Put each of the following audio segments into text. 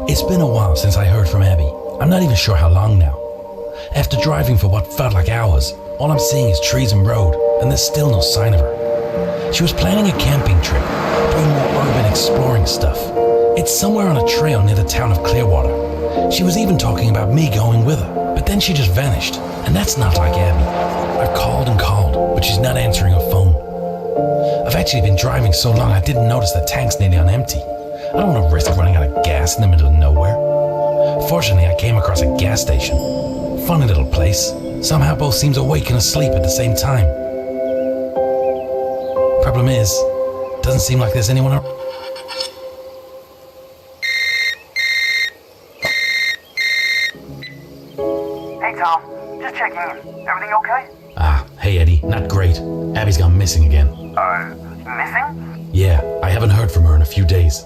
It's been a while since I heard from Abby. I'm not even sure how long now. After driving for what felt like hours, all I'm seeing is trees and road, and there's still no sign of her. She was planning a camping trip, doing more urban exploring stuff. It's somewhere on a trail near the town of Clearwater. She was even talking about me going with her, but then she just vanished, and that's not like Abby. I've called and called, but she's not answering her phone. I've actually been driving so long I didn't notice the tank's nearly on empty. I don't want to risk running out of gas in the middle of nowhere. Fortunately, I came across a gas station. Funny little place. Somehow both seems awake and asleep at the same time. Problem is, doesn't seem like there's anyone around. Hey Tom, just checking in. Everything okay? Hey Eddie, not great. Abby's gone missing again. Missing? Yeah, I haven't heard from her in a few days.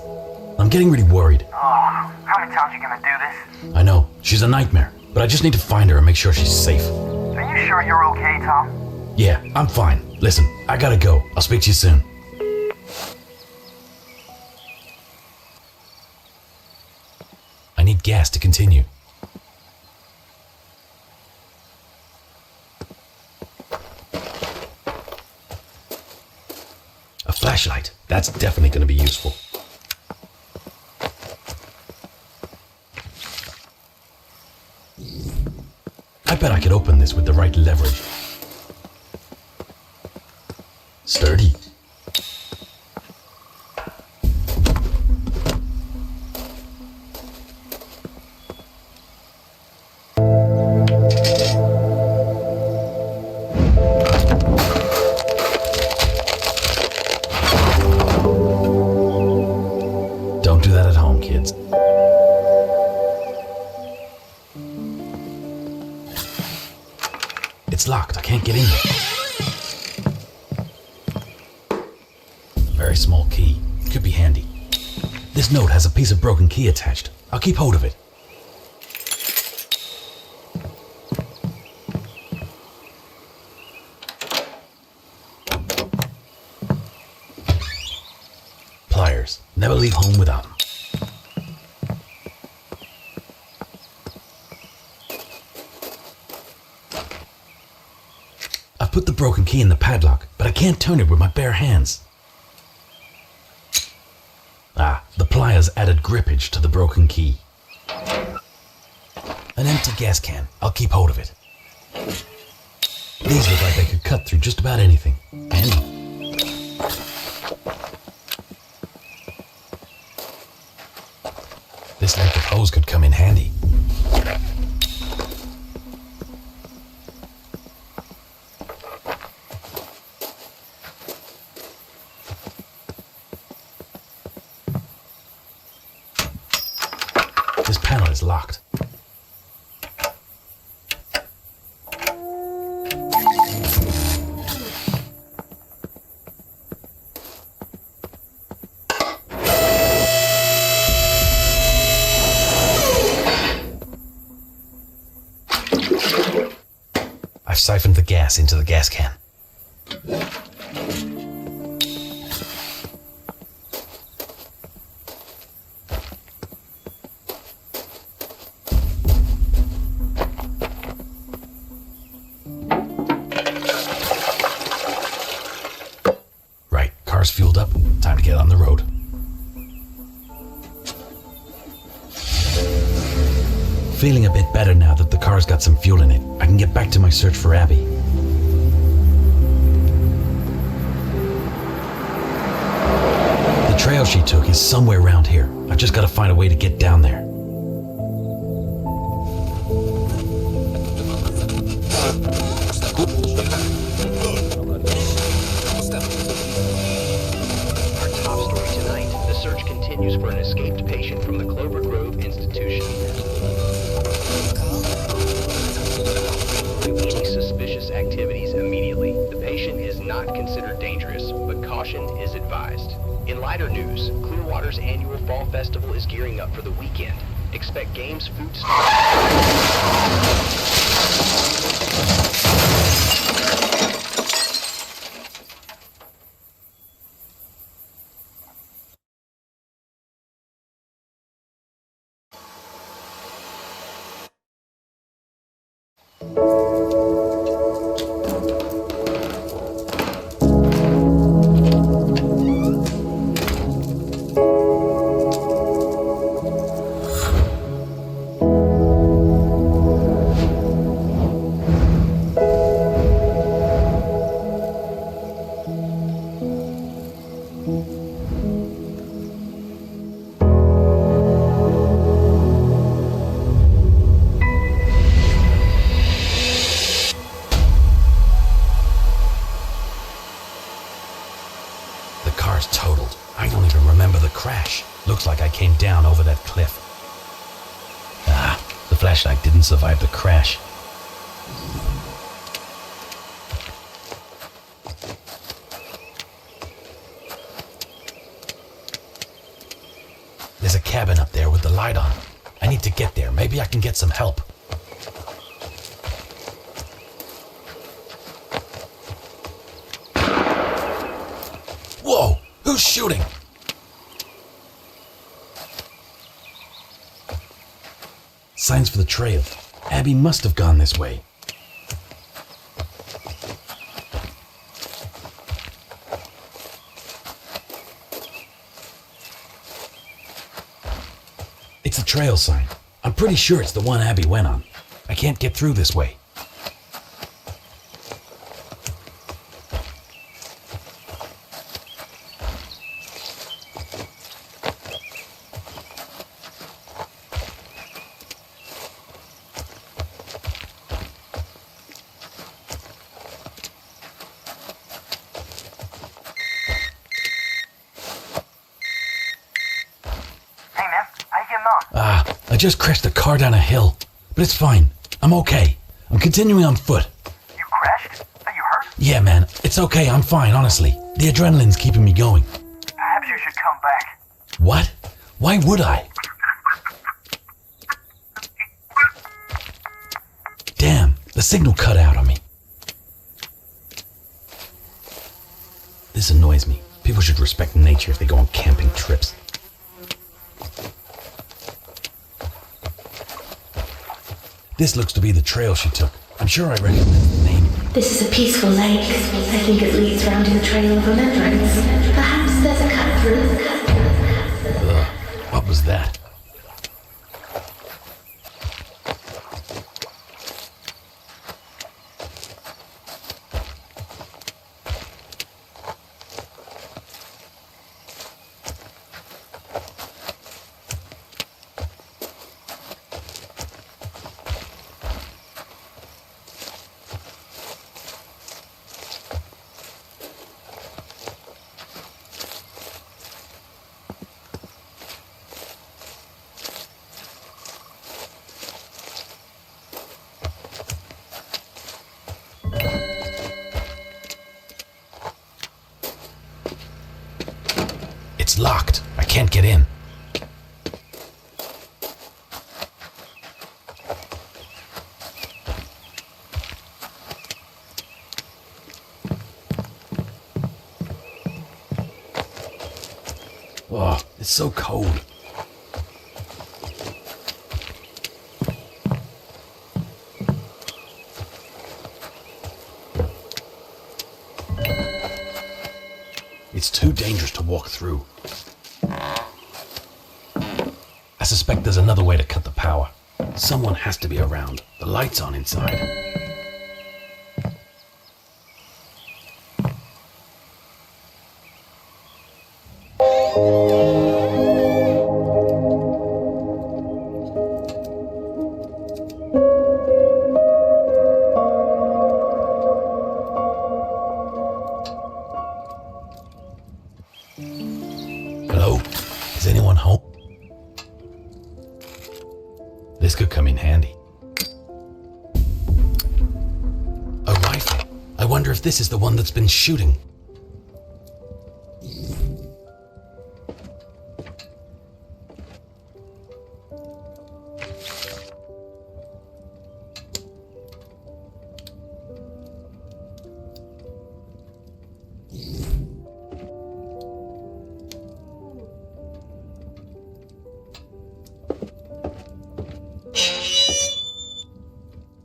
I'm getting really worried. Oh, how many times are you gonna do this? I know, she's a nightmare, but I just need to find her and make sure she's safe. Are you sure you're okay, Tom? Yeah, I'm fine. Listen, I gotta go. I'll speak to you soon. I need gas to continue. A flashlight. That's definitely going to be useful. I bet I could open this with the right leverage. Sturdy. Don't do that at home, kids. It's locked. I can't get in there. Very small key. Could be handy. This note has a piece of broken key attached. I'll keep hold of it. Pliers. Never leave home without them. I've put the broken key in the padlock, but I can't turn it with my bare hands. The pliers added grippage to the broken key. An empty gas can. I'll keep hold of it. These look like they could cut through just about anything. Handy. This length of hose could come in handy. This panel is locked. I've siphoned the gas into the gas can. Right, car's fueled up. Time to get on the road. Feeling a bit better now that the car's got some fuel in it. I can get back to my search for Abby. The trail she took is somewhere around here. I've just got to find a way to get down there. Our top story tonight, the search continues for an escaped patient from the Clover Grove institution. Any suspicious activities immediately. The patient is not considered dangerous, but caution is advised. In lighter news, Clearwater's annual Fall Festival is gearing up for the weekend. Expect games, food, car's totaled. I don't even remember the crash. Looks like I came down over that cliff. Ah, the flashlight didn't survive the crash. There's a cabin up there with the light on. I need to get there. Maybe I can get some help. Whoa! Who's shooting? Signs for the trail. Abby must have gone this way. It's the trail sign. I'm pretty sure it's the one Abby went on. I can't get through this way. Hey man, how you getting on? I just crashed the car down a hill, but it's fine. I'm okay. I'm continuing on foot. You crashed? Are you hurt? Yeah, man, it's okay. I'm fine, honestly. The adrenaline's keeping me going. Perhaps you should come back. What? Why would I? Damn, the signal cut out on me. This annoys me. People should respect nature if they go on camping trips. This looks to be the trail she took. I'm sure I recognize the name. This is a peaceful lake. I think it leads round to the trail of remembrance. Perhaps there's a cut through. Ugh, what was that? It's locked. I can't get in. Oh, it's so cold. It's too dangerous to walk through. I suspect there's another way to cut the power. Someone has to be around. The light's on inside. Hello? Is anyone home? This could come in handy. A rifle. I wonder if this is the one that's been shooting.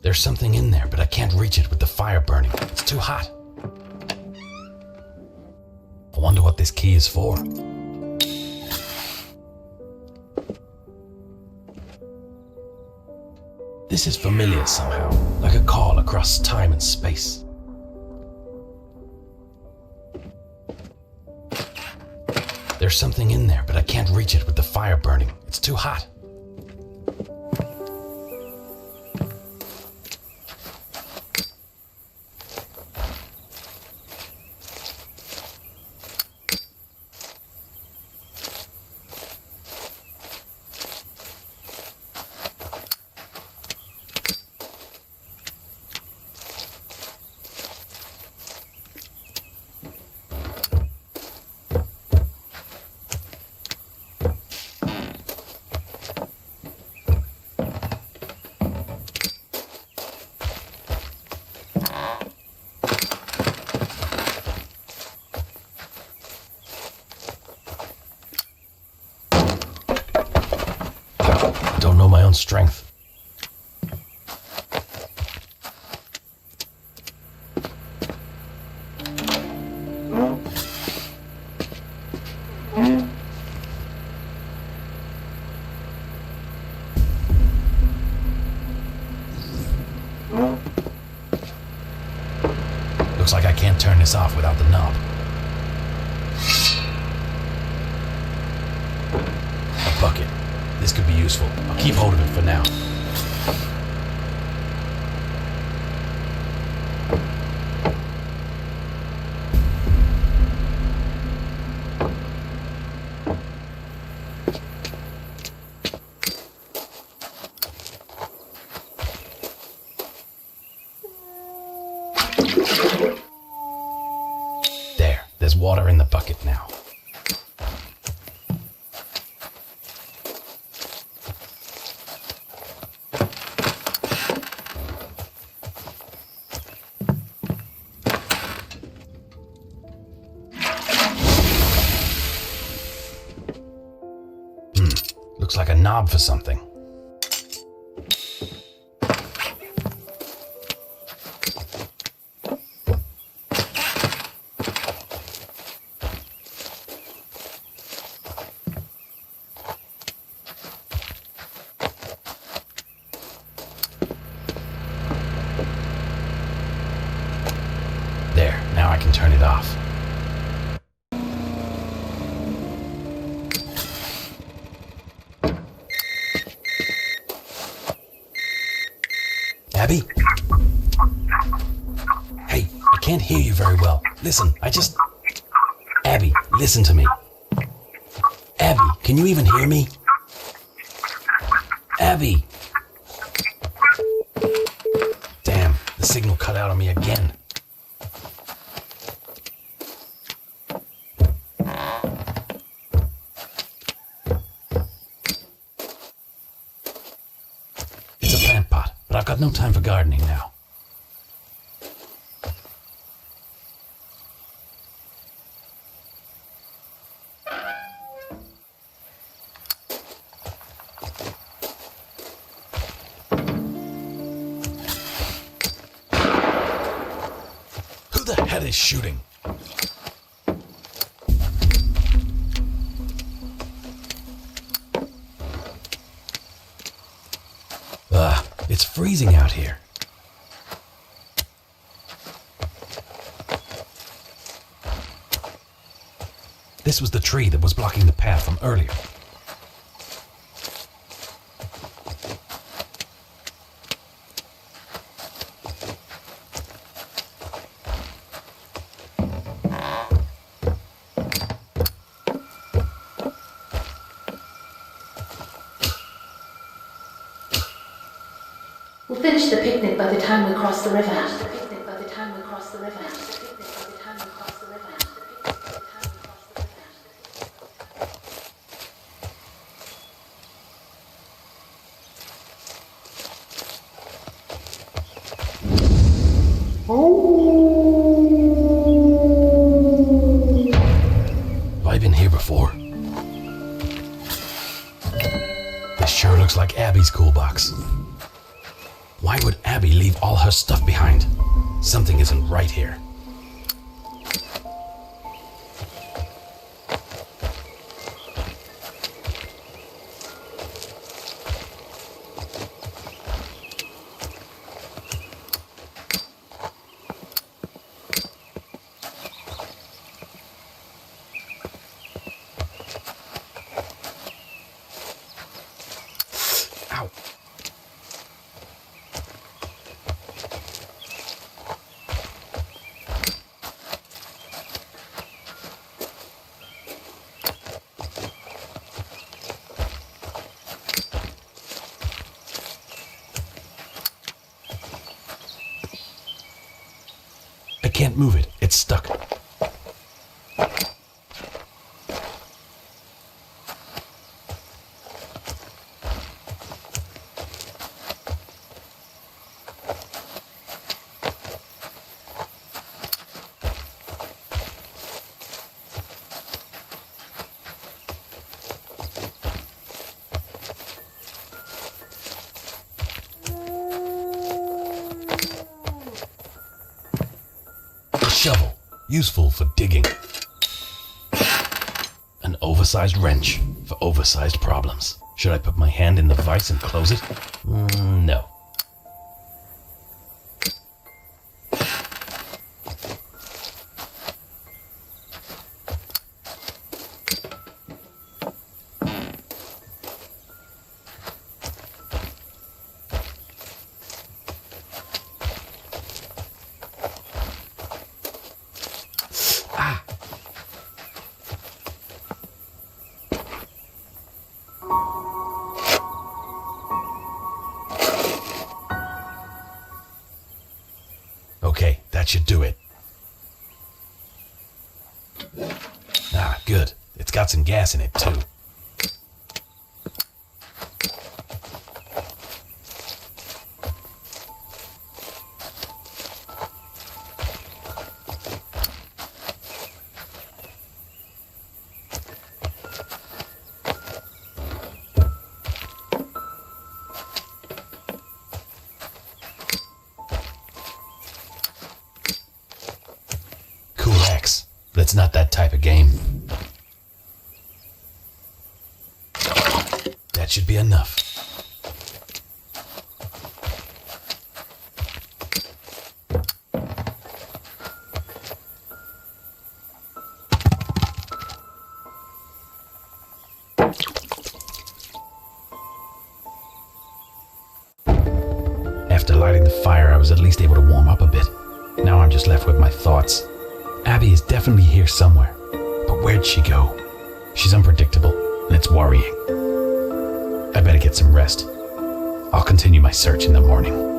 There's something in there, but I can't reach it with the fire burning. It's too hot. I wonder what this key is for. This is familiar somehow, like a call across time and space. There's something in there, but I can't reach it with the fire burning. It's too hot. own strength. Looks like I can't turn this off without the knob. A bucket. This could be useful. I'll keep hold of it for now. There's water in the bucket now. Looks like a knob for something. There, now I can turn it off. Abby? Hey, I can't hear you very well. Listen, Abby, listen to me. Abby, can you even hear me? Abby! Damn, the signal cut out on me again. It's a plant pot, but I've got no time for gardening now. Who the hell is shooting? It's freezing out here. This was the tree that was blocking the path from earlier. We'll finish the picnic by the time we cross the river. Have I been here before? This sure looks like Abby's cool box. Why would Abby leave all her stuff behind? Something isn't right here. Ow. I can't move it. It's stuck. useful for digging. An oversized wrench for oversized problems. Should I put my hand in the vise and close it? No. Okay, that should do it. Ah, good. It's got some gas in it, too. But it's not that type of game. That should be enough. After lighting the fire, I was at least able to warm up a bit. Now I'm just left with my thoughts. Abby is definitely here somewhere, but where'd she go? She's unpredictable, and it's worrying. I better get some rest. I'll continue my search in the morning.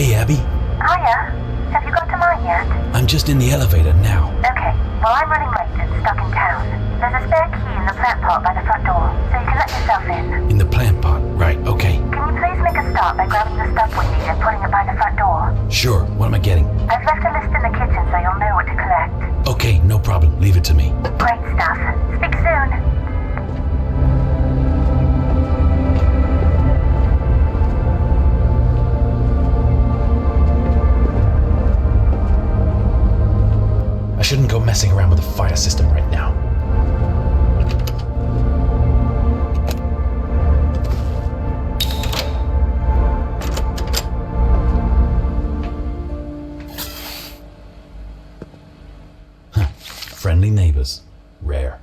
Hey, Abby. Hiya. Have you got to mine yet? I'm just in the elevator now. Okay. Well, I'm running late and stuck in town. There's a spare key in the plant pot by the front door, so you can let yourself in. In the plant pot, right, okay. Can you please make a start by grabbing the stuff we need and putting it by the front door? Sure, what am I getting? I've left a list in the kitchen so you'll know what to collect. Okay, no problem, leave it to me. Great stuff. Speak soon. I shouldn't go messing around with the fire system right now. Friendly neighbors. Rare.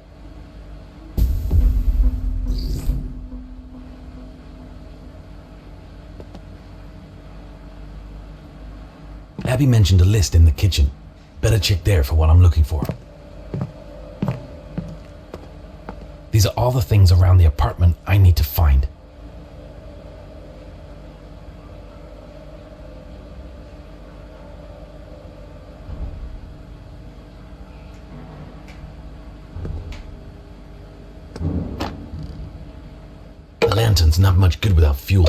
Abby mentioned a list in the kitchen. Better check there for what I'm looking for. These are all the things around the apartment I need to find. The lantern's not much good without fuel.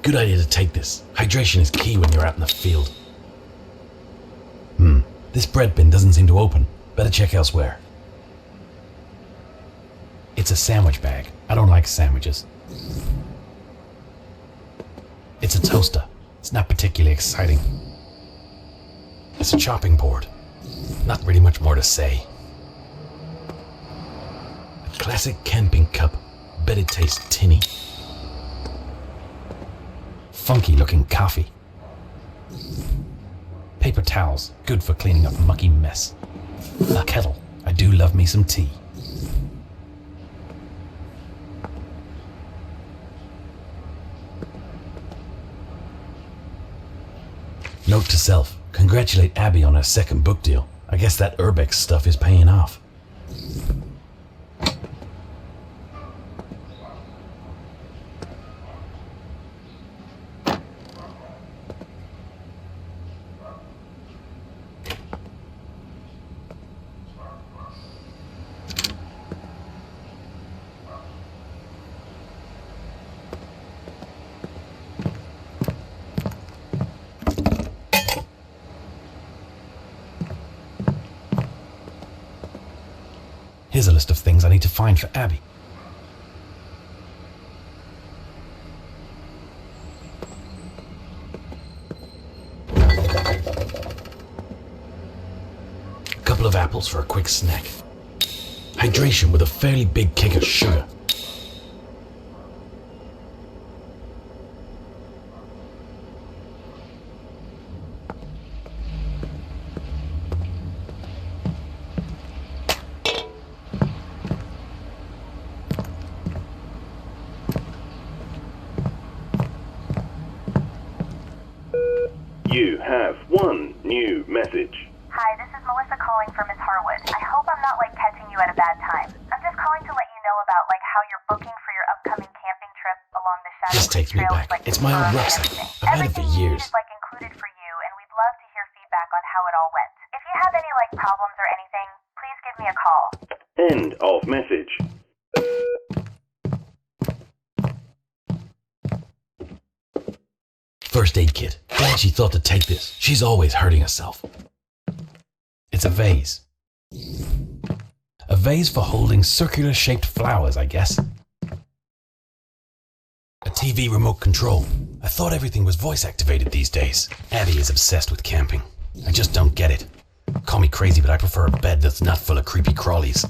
Good idea to take this. Hydration is key when you're out in the field. This bread bin doesn't seem to open. Better check elsewhere. It's a sandwich bag. I don't like sandwiches. It's a toaster. It's not particularly exciting. It's a chopping board. Not really much more to say. A classic camping cup. Bet it tastes tinny. Funky looking coffee. Paper towels, good for cleaning up mucky mess. A kettle. I do love me some tea. Note to self, congratulate Abby on her second book deal. I guess that Urbex stuff is paying off. Here's a list of things I need to find for Abby. A couple of apples for a quick snack. Hydration with a fairly big kick of sugar. You have one new message. Hi, this is Melissa calling for Miss Harwood. I hope I'm not catching you at a bad time. I'm just calling to let you know about how you're booking for your upcoming camping trip along the Shadow This takes me Trails, back. It's my old rucksack. I've had it for Everything years. is included for you, and we'd love to hear feedback on how it all went. If you have any problems or anything, please give me a call. End of message. First aid kit. Glad she thought to take this. She's always hurting herself. It's a vase. A vase for holding circular-shaped flowers, I guess. A TV remote control. I thought everything was voice-activated these days. Abby is obsessed with camping. I just don't get it. Call me crazy, but I prefer a bed that's not full of creepy crawlies.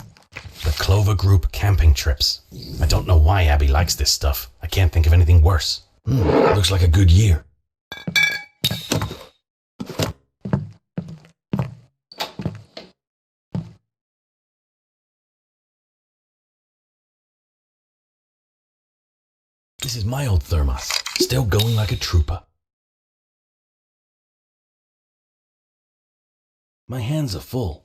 The Clover Group camping trips. I don't know why Abby likes this stuff. I can't think of anything worse. Looks like a good year. This is my old thermos, still going like a trooper. My hands are full.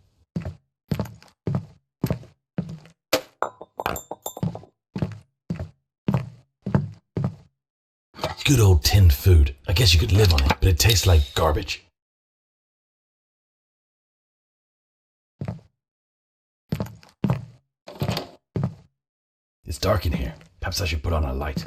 Good old tinned food. I guess you could live on it, but it tastes like garbage. It's dark in here. Perhaps I should put on a light.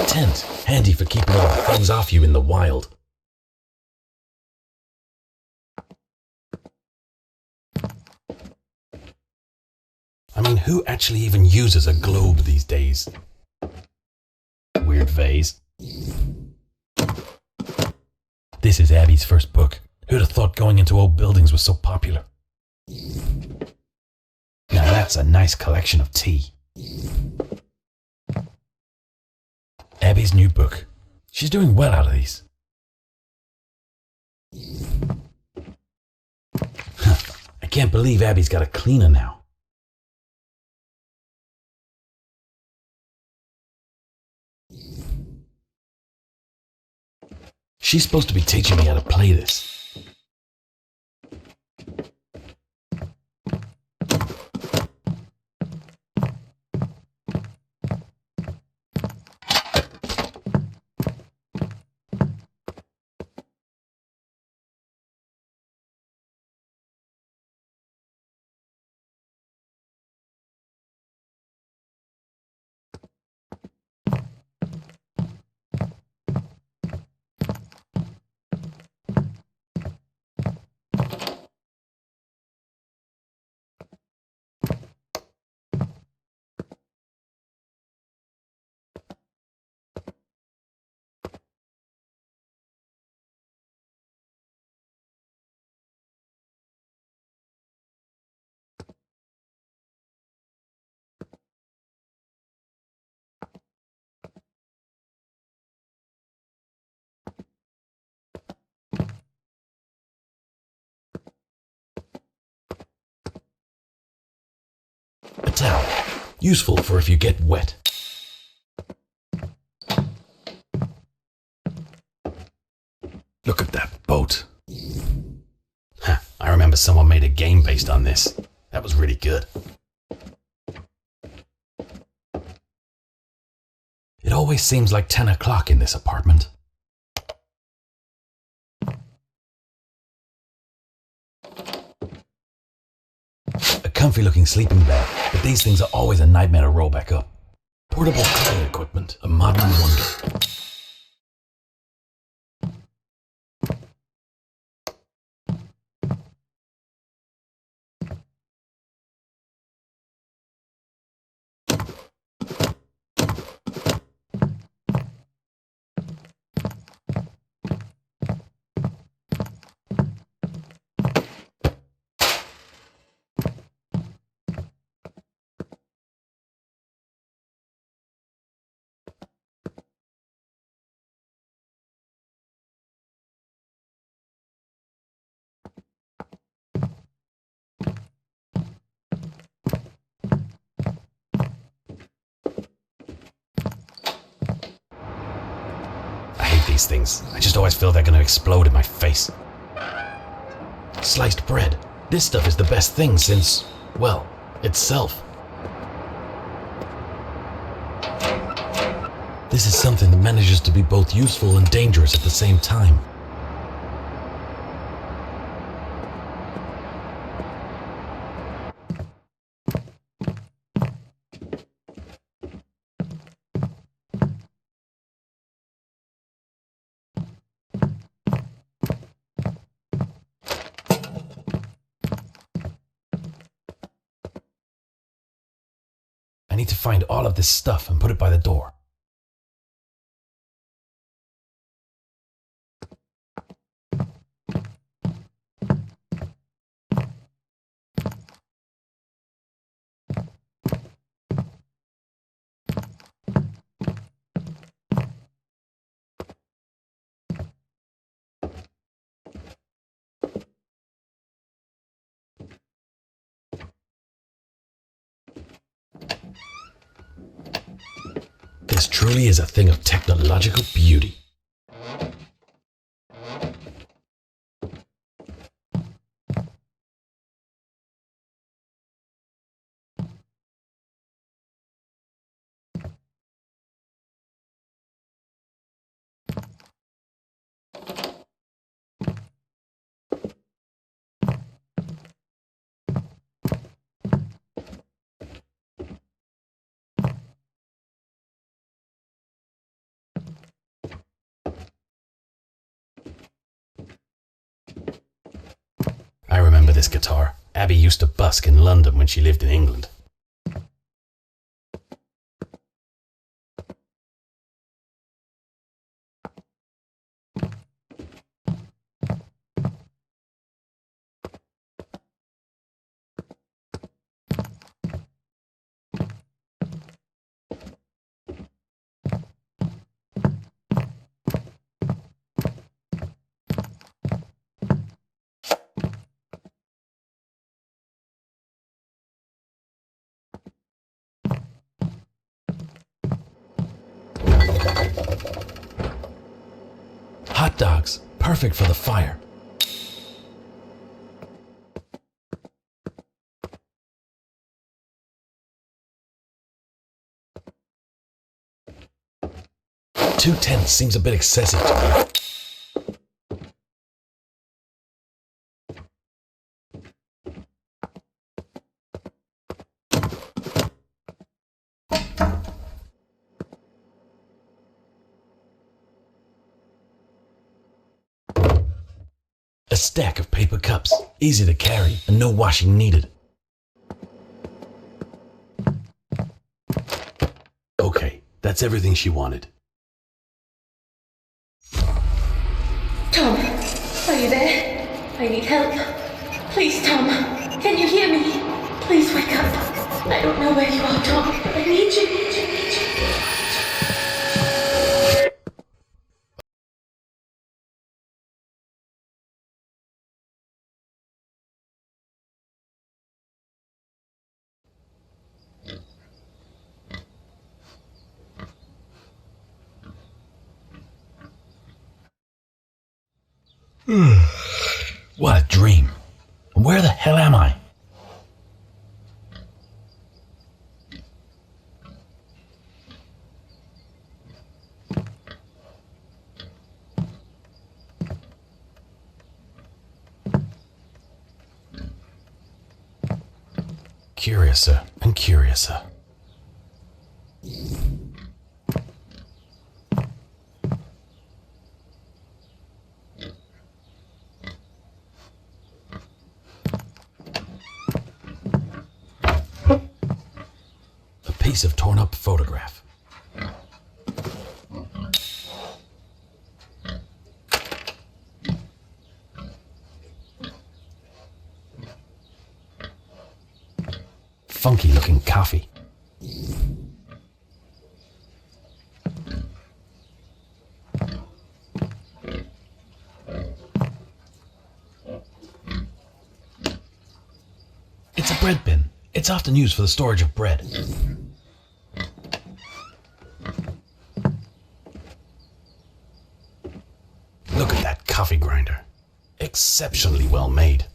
Tent, handy for keeping all the things off you in the wild. I mean, who actually even uses a globe these days? Weird vase. This is Abby's first book. Who'd have thought going into old buildings was so popular? Now that's a nice collection of tea. Abby's new book. She's doing well out of these. I can't believe Abby's got a cleaner now. She's supposed to be teaching me how to play this. Useful for if you get wet. Look at that boat. I remember someone made a game based on this. That was really good. It always seems like 10 o'clock in this apartment. A comfy looking sleeping bag, but these things are always a nightmare to roll back up. Portable cooking equipment, a modern wonder. These things. I just always feel they're going to explode in my face. Sliced bread. This stuff is the best thing since, well, itself. This is something that manages to be both useful and dangerous at the same time. I need to find all of this stuff and put it by the door. This truly is a thing of technological beauty. I remember this guitar. Abby used to busk in London when she lived in England. Hot dogs, perfect for the fire. $2.10 seems a bit excessive to me. A stack of paper cups, easy to carry and no washing needed. Okay, that's everything she wanted. Tom, are you there? I need help. Please, Tom, can you hear me? Please wake up. I don't know where you are, Tom. I need you. What a dream. Where the hell am I? Curiouser and curiouser. A piece of torn up photograph. Funky looking coffee. It's a bread bin. It's often used for the storage of bread. Look at that coffee grinder. Exceptionally well made.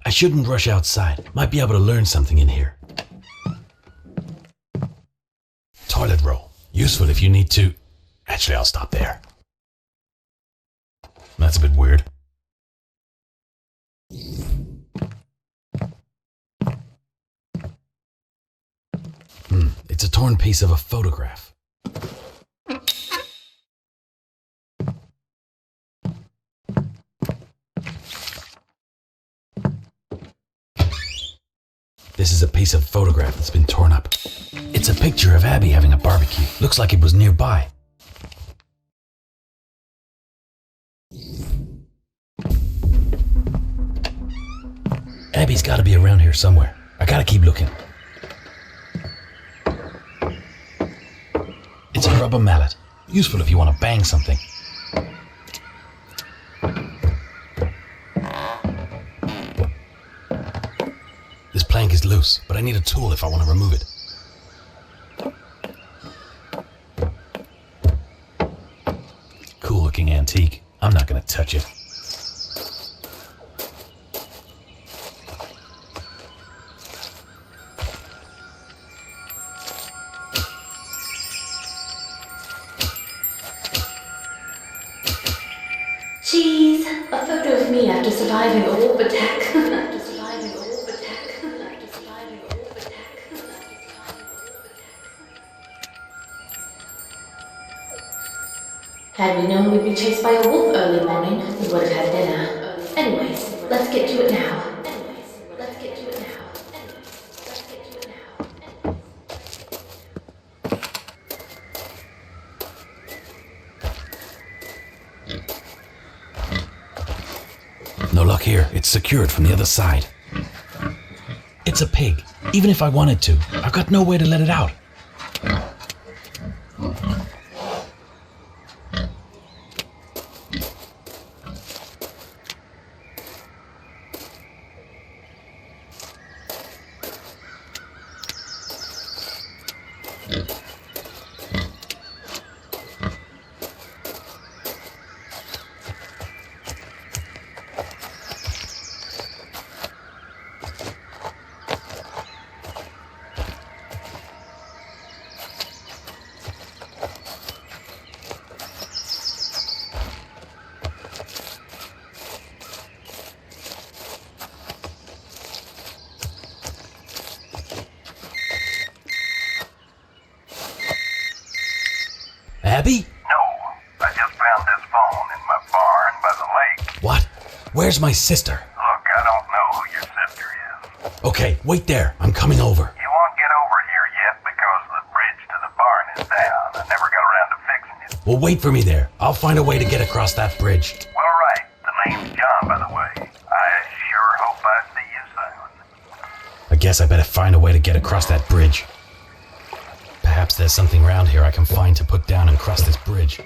I shouldn't rush outside. Might be able to learn something in here. Toilet roll. Useful if you need to... Actually, I'll stop there. That's a bit weird. It's a torn piece of a photograph. This is a piece of photograph that's been torn up. It's a picture of Abby having a barbecue. Looks like it was nearby. Abby's gotta be around here somewhere. I gotta keep looking. It's a rubber mallet. Useful if you want to bang something. This plank is loose, but I need a tool if I want to remove it. Cool looking antique. I'm not gonna touch it. Cheese! A photo of me after surviving a warp attack. After surviving a warp attack. After surviving a warp attack. Had we known we'd be chased by a wolf early morning, we would have had dinner. Anyways, let's get to it now. No luck here. It's secured from the other side. It's a pig. Even if I wanted to, I've got no way to let it out. Abby? No, I just found this phone in my barn by the lake. What? Where's my sister? Look, I don't know who your sister is. Okay, wait there. I'm coming over. You won't get over here yet because the bridge to the barn is down. I never got around to fixing it. Well, wait for me there. I'll find a way to get across that bridge. Well, right. The name's John, by the way. I sure hope I see you soon. guess I better find a way to get across that bridge. Perhaps there's something around here I can find to put down and cross this bridge.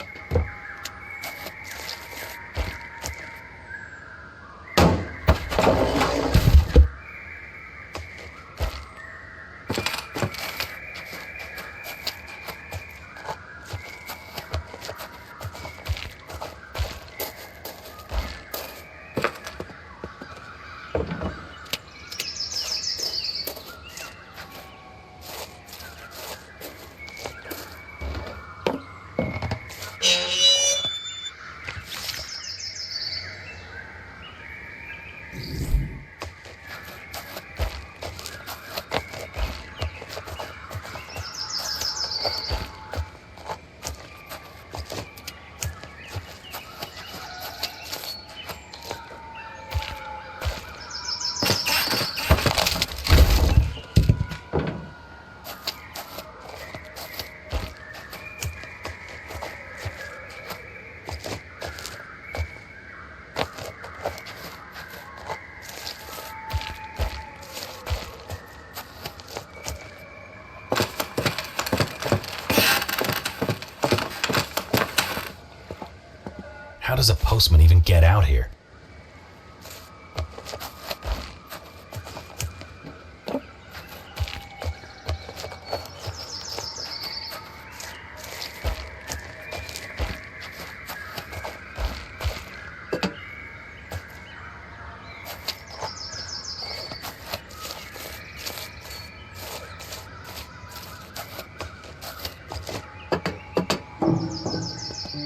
How does a postman even get out here?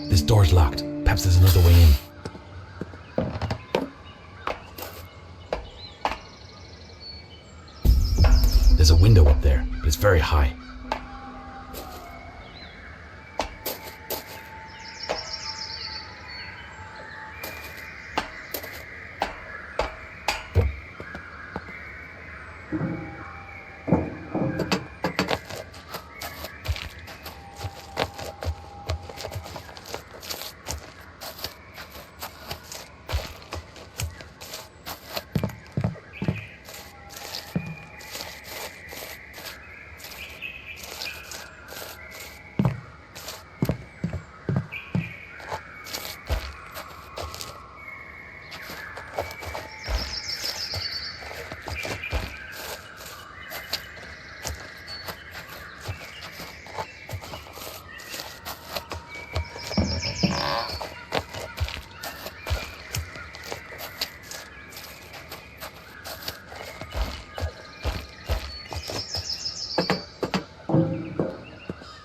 This door's locked. Perhaps there's another way in. There's a window up there, but it's very high.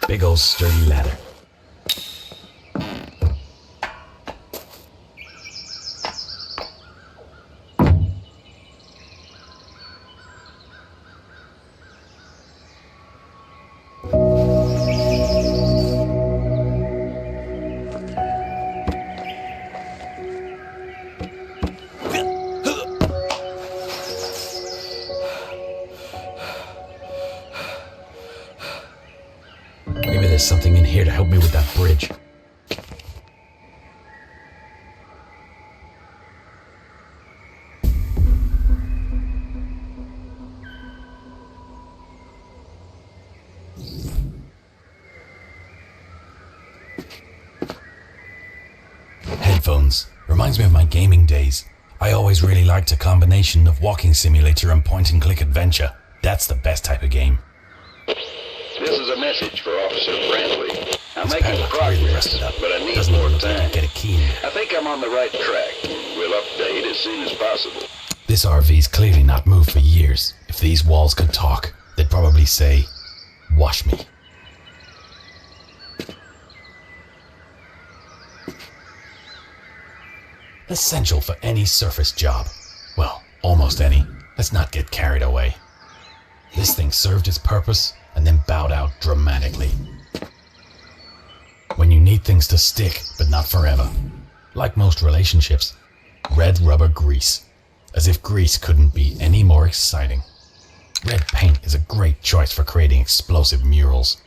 Big old sturdy ladder. Maybe there's something in here to help me with that bridge. Headphones. Reminds me of my gaming days. I always really liked a combination of walking simulator and point-and-click adventure. That's the best type of game. This is a message for Officer Brantley. I'm This making padlock progress, really rusted up. but I need Doesn't more even look like I time. can get a key in there. I think I'm on the right track. We'll update as soon as possible. This RV's clearly not moved for years. If these walls could talk, they'd probably say, "Wash me." Essential for any surface job. Well, almost any. Let's not get carried away. This thing served its purpose and then bowed out dramatically. When you need things to stick, but not forever. Like most relationships. Red rubber grease. As if grease couldn't be any more exciting. Red paint is a great choice for creating explosive murals.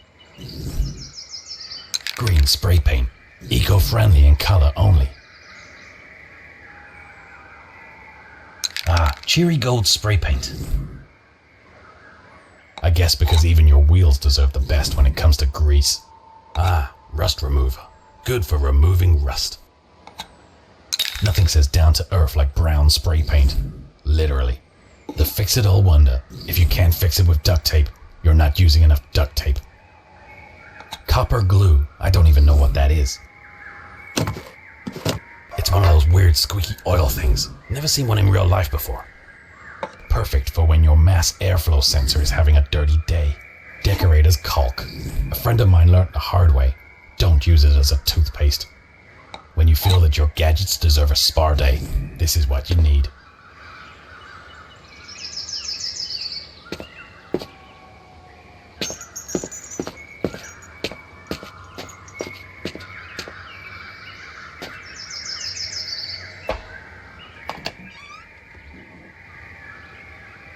Green spray paint. Eco-friendly in color only. Ah, cherry gold spray paint. I guess because even your wheels deserve the best when it comes to grease. Ah, rust remover. Good for removing rust. Nothing says down to earth like brown spray paint. Literally. The fix-it-all wonder. If you can't fix it with duct tape, you're not using enough duct tape. Copper glue. I don't even know what that is. It's one of those weird squeaky oil things. Never seen one in real life before. Perfect for when your mass airflow sensor is having a dirty day. Decorator's caulk. A friend of mine learned the hard way. Don't use it as a toothpaste. When you feel that your gadgets deserve a spa day, this is what you need.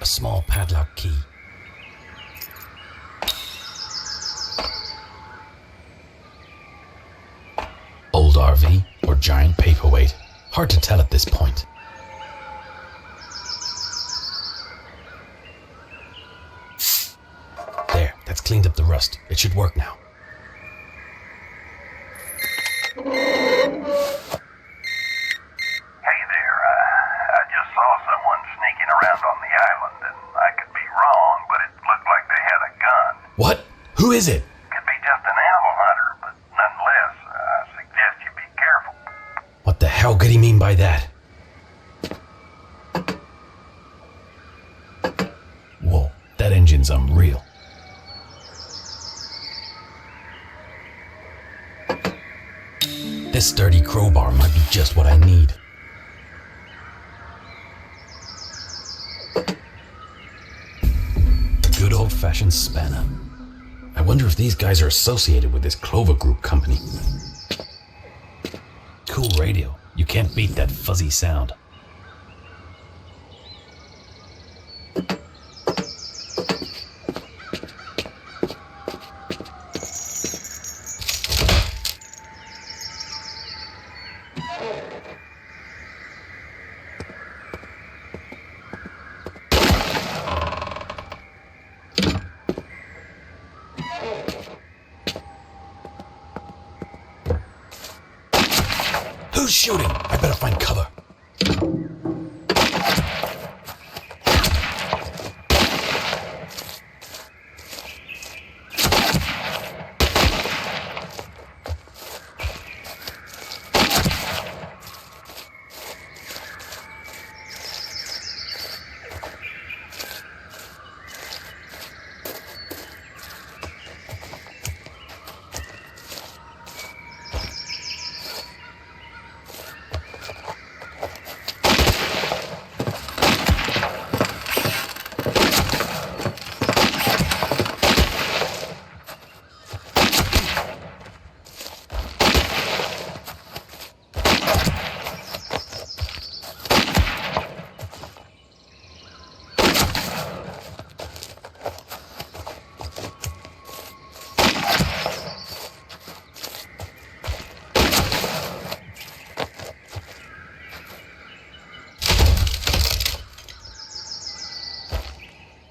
A small padlock key. Old RV or giant paperweight. Hard to tell at this point. There, that's cleaned up the rust. It should work now. Hey there, I just saw someone sneaking around on the island, and I could be wrong, but it looked like they had a gun. What? Who is it? Could be just an animal hunter, but nonetheless, I suggest you be careful. What the hell could he mean by that? Whoa, that engine's unreal. This sturdy crowbar might be just what I need. A good old-fashioned spanner. I wonder if these guys are associated with this Clover Group company. Cool radio. You can't beat that fuzzy sound. Who's shooting? I better find cover.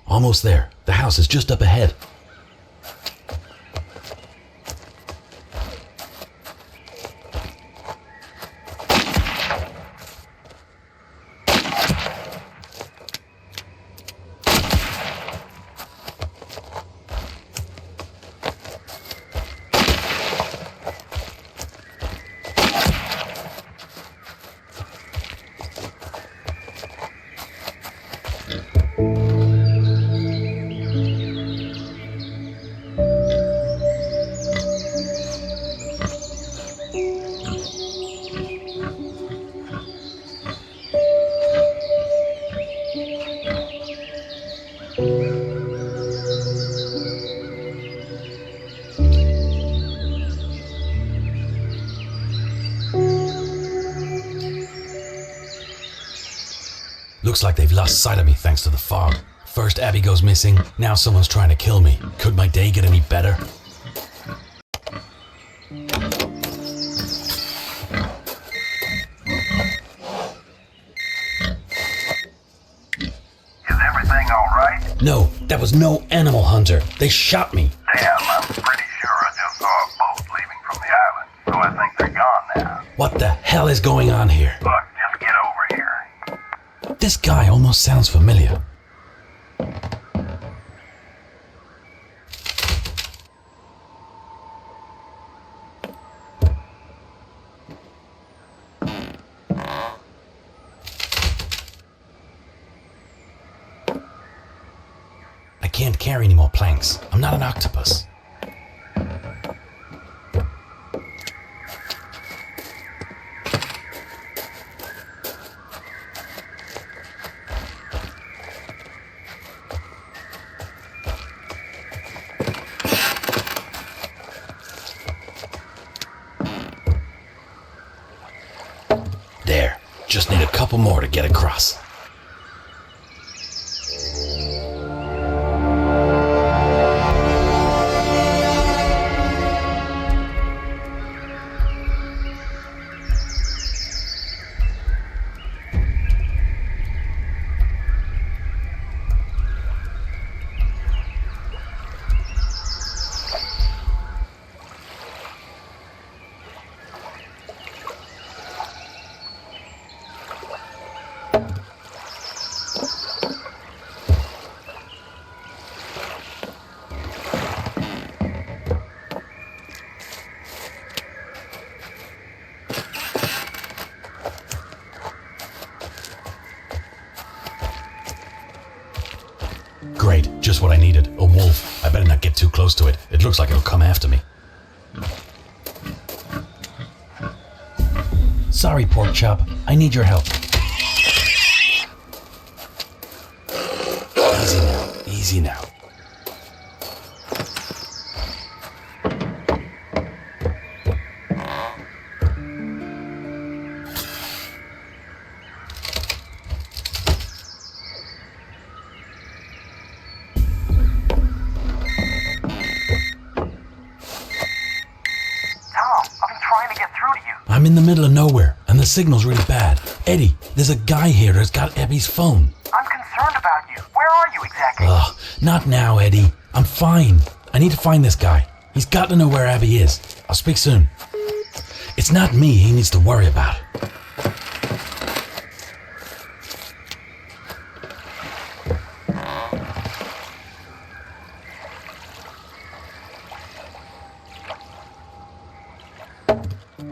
Almost there. The house is just up ahead. Looks like they've lost sight of me thanks to the fog. First Abby goes missing, now someone's trying to kill me. Could my day get any better? Is everything all right? No, That was no animal hunter. They shot me. Damn, I'm pretty sure I just saw a boat leaving from the island, so I think they're gone now. What the hell is going on here? Look, just get over here. This guy almost sounds familiar. I can't carry any more planks. I'm not an octopus. There. Just need a couple more to get across. Great, just what I needed. A wolf. I better not get too close to it. It looks like it'll come after me. Sorry, pork chop. I need your help. Easy now. Easy now. I'm in the middle of nowhere, and the signal's really bad. Eddie, there's a guy here that's got Abby's phone. I'm concerned about you. Where are you exactly? Ugh, not now, Eddie. I'm fine. I need to find this guy. He's got to know where Abby is. I'll speak soon. It's not me he needs to worry about.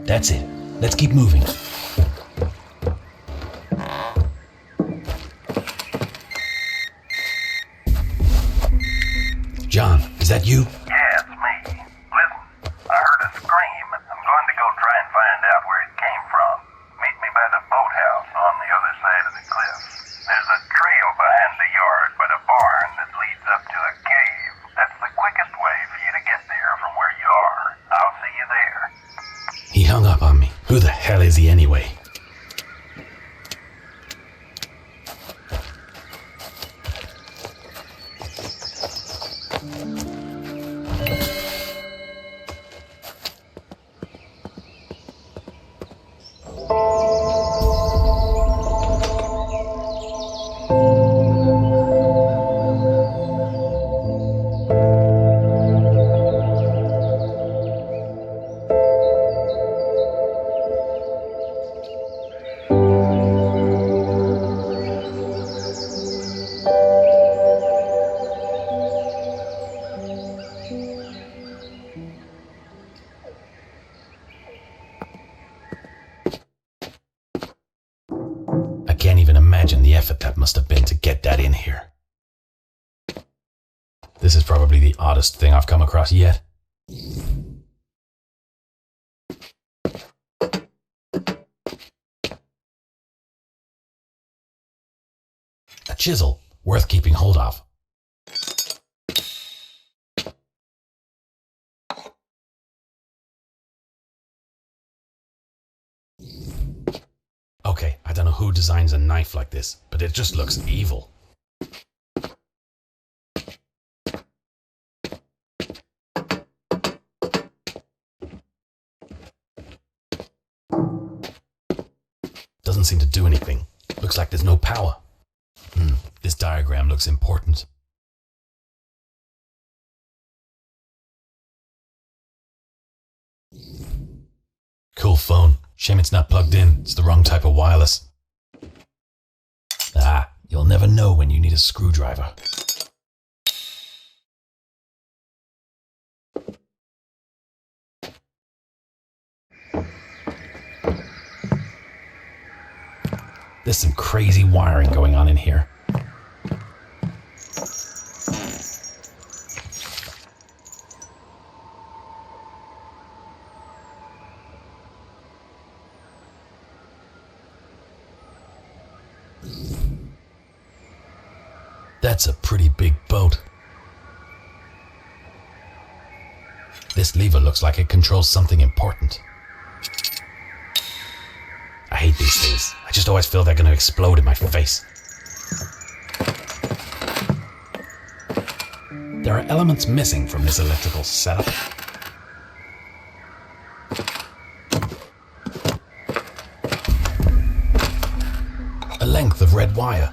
That's it. Let's keep moving. John, is that you? Yeah, it's me. Listen, I heard a scream. I'm going to go try and find out where it came from. Meet me by the boathouse on the other side of the cliff. There's a trail behind the yard by the barn that leads up to a cave. That's the quickest way for you to get there from where you are. I'll see you there. He hung up on me. Who the hell is he anyway? I can't even imagine the effort that must have been to get that in here. This is probably the oddest thing I've come across yet. A chisel, worth keeping hold of. Okay, I don't know who designs a knife like this, but it just looks evil. Doesn't seem to do anything. Looks like there's no power. This diagram looks important. cool phone. Shame it's not plugged in. It's the wrong type of wireless. Ah, you'll never know when you need a screwdriver. There's some crazy wiring going on in here. That's a pretty big boat. This lever looks like it controls something important. I hate these things. I just always feel they're going to explode in my face. There are elements missing from this electrical setup. A length of red wire.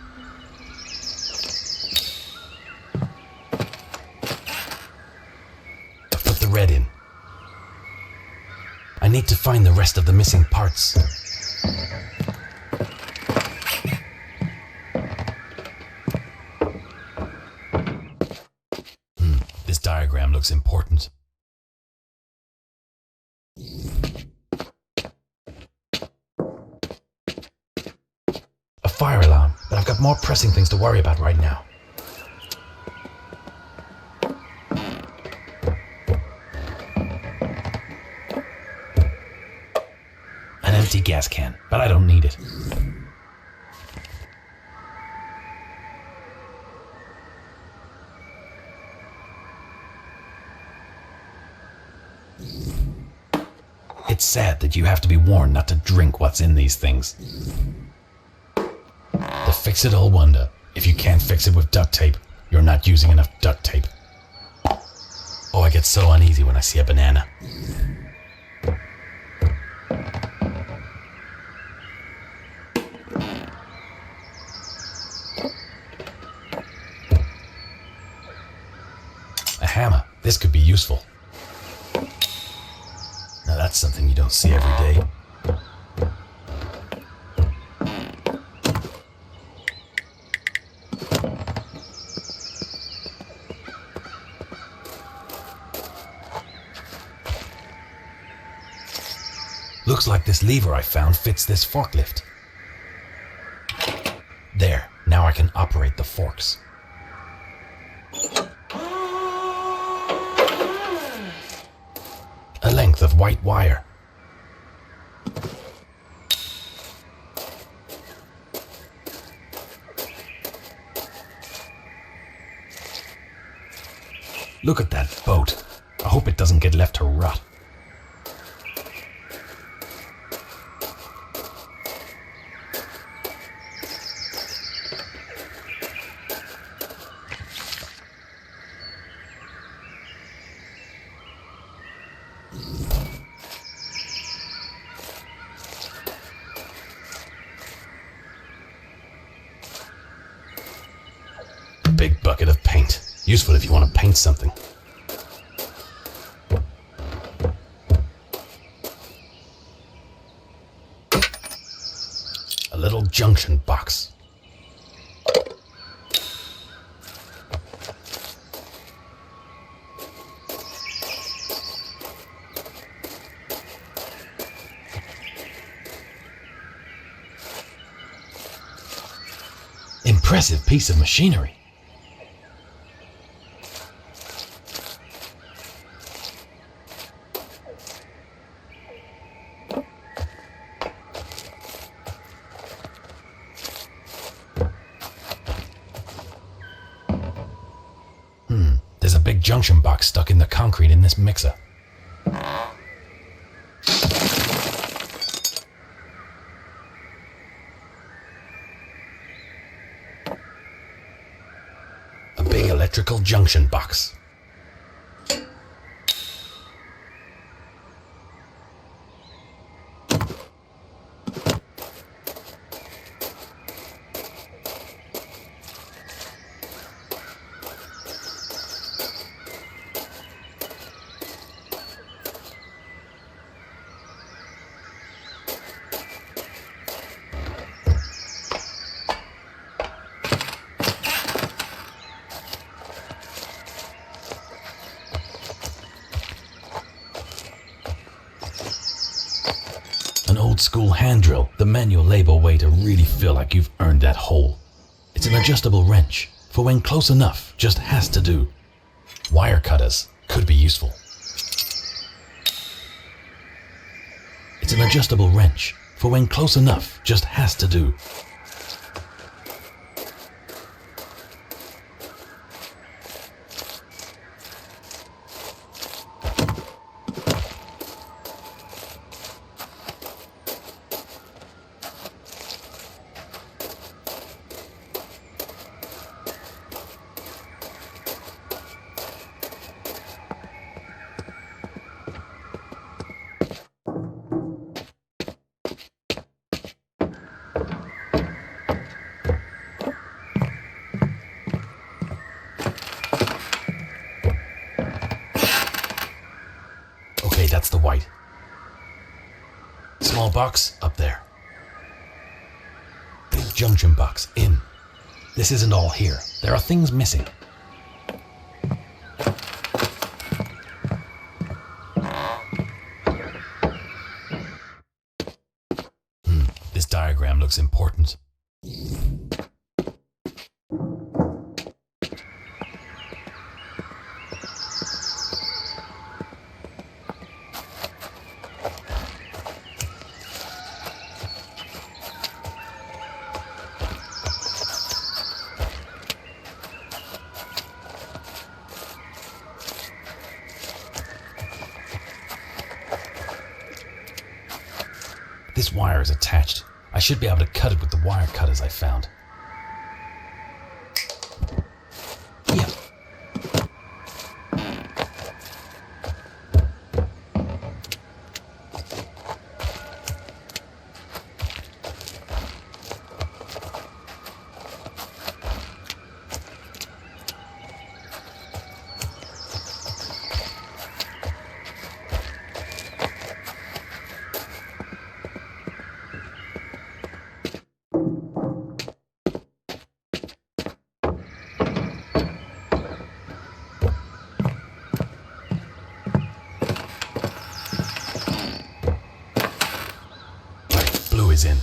Put the red in. I need to find the rest of the missing parts. This diagram looks important. A fire alarm, but I've got more pressing things to worry about right now. An empty gas can, but I don't need it. It's sad that you have to be warned not to drink what's in these things. The fix-it-all wonder. If you can't fix it with duct tape, you're not using enough duct tape. Oh, I get so uneasy when I see a banana. A hammer. This could be useful. Now that's something you don't see every day. Looks like this lever I found fits this forklift. There, now I can operate the forks. A length of white wire. Look at that boat. I hope it doesn't get left to rot. Big bucket of paint. Useful if you want to paint something. A little junction box. Impressive piece of machinery. There's a big junction box stuck in the concrete in this mixer. A big electrical junction box. An old school hand drill, the manual labor way to really feel like you've earned that hole. It's an adjustable wrench, for when close enough, just has to do. Wire cutters could be useful. It's an adjustable wrench, for when close enough, just has to do. Okay, that's the white. Small box up there. Big junction box in. This isn't all here. There are things missing. This diagram looks important. This wire is attached. I should be able to cut it with the wire cutters I found. Yeah. Blue is in.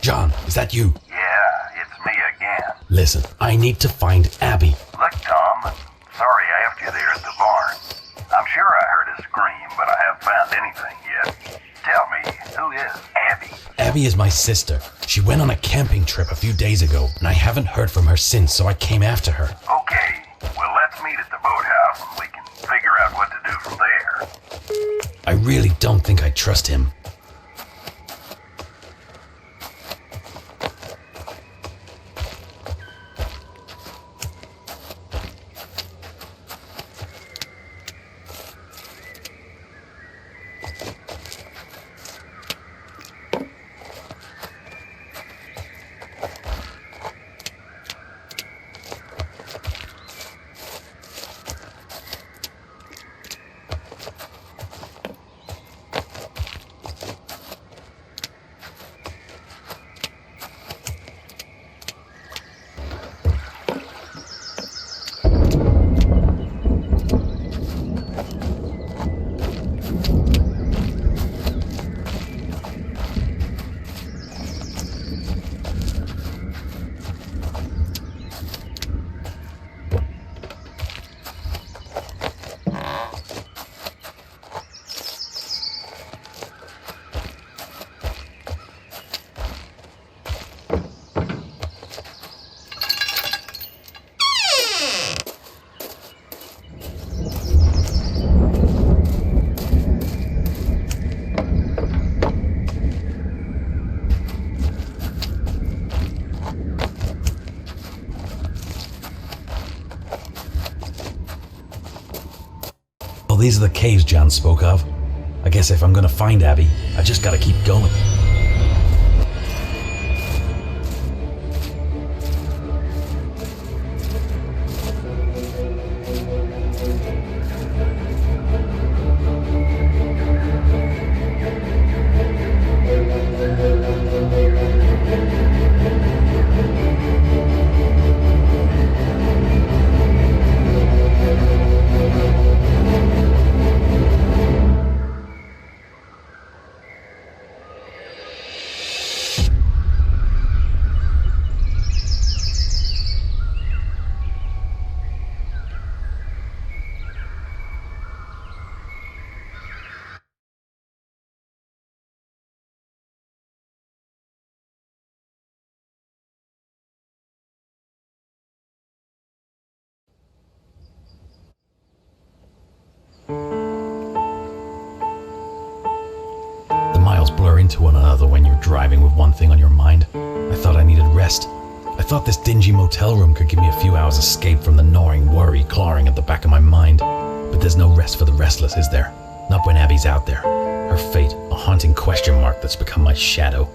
John, is that you? Yeah, it's me again. Listen, I need to find Abby. Look, Tom, sorry I left you there at the barn. I'm sure I heard a scream, but I haven't found anything yet. Tell me, who is Abby? Abby is my sister. She went on a camping trip a few days ago, and I haven't heard from her since, so I came after her. Okay, well, let's meet at the boathouse and we can figure out what to do from there. I really don't think I trust him. So these are the caves John spoke of. I guess if I'm gonna find Abby, I just gotta keep going. The miles blur into one another when you're driving with one thing on your mind. I thought I needed rest. I thought this dingy motel room could give me a few hours escape from the gnawing worry clawing at the back of my mind. But there's no rest for the restless, is there? Not when Abby's out there. Her fate, a haunting question mark that's become my shadow.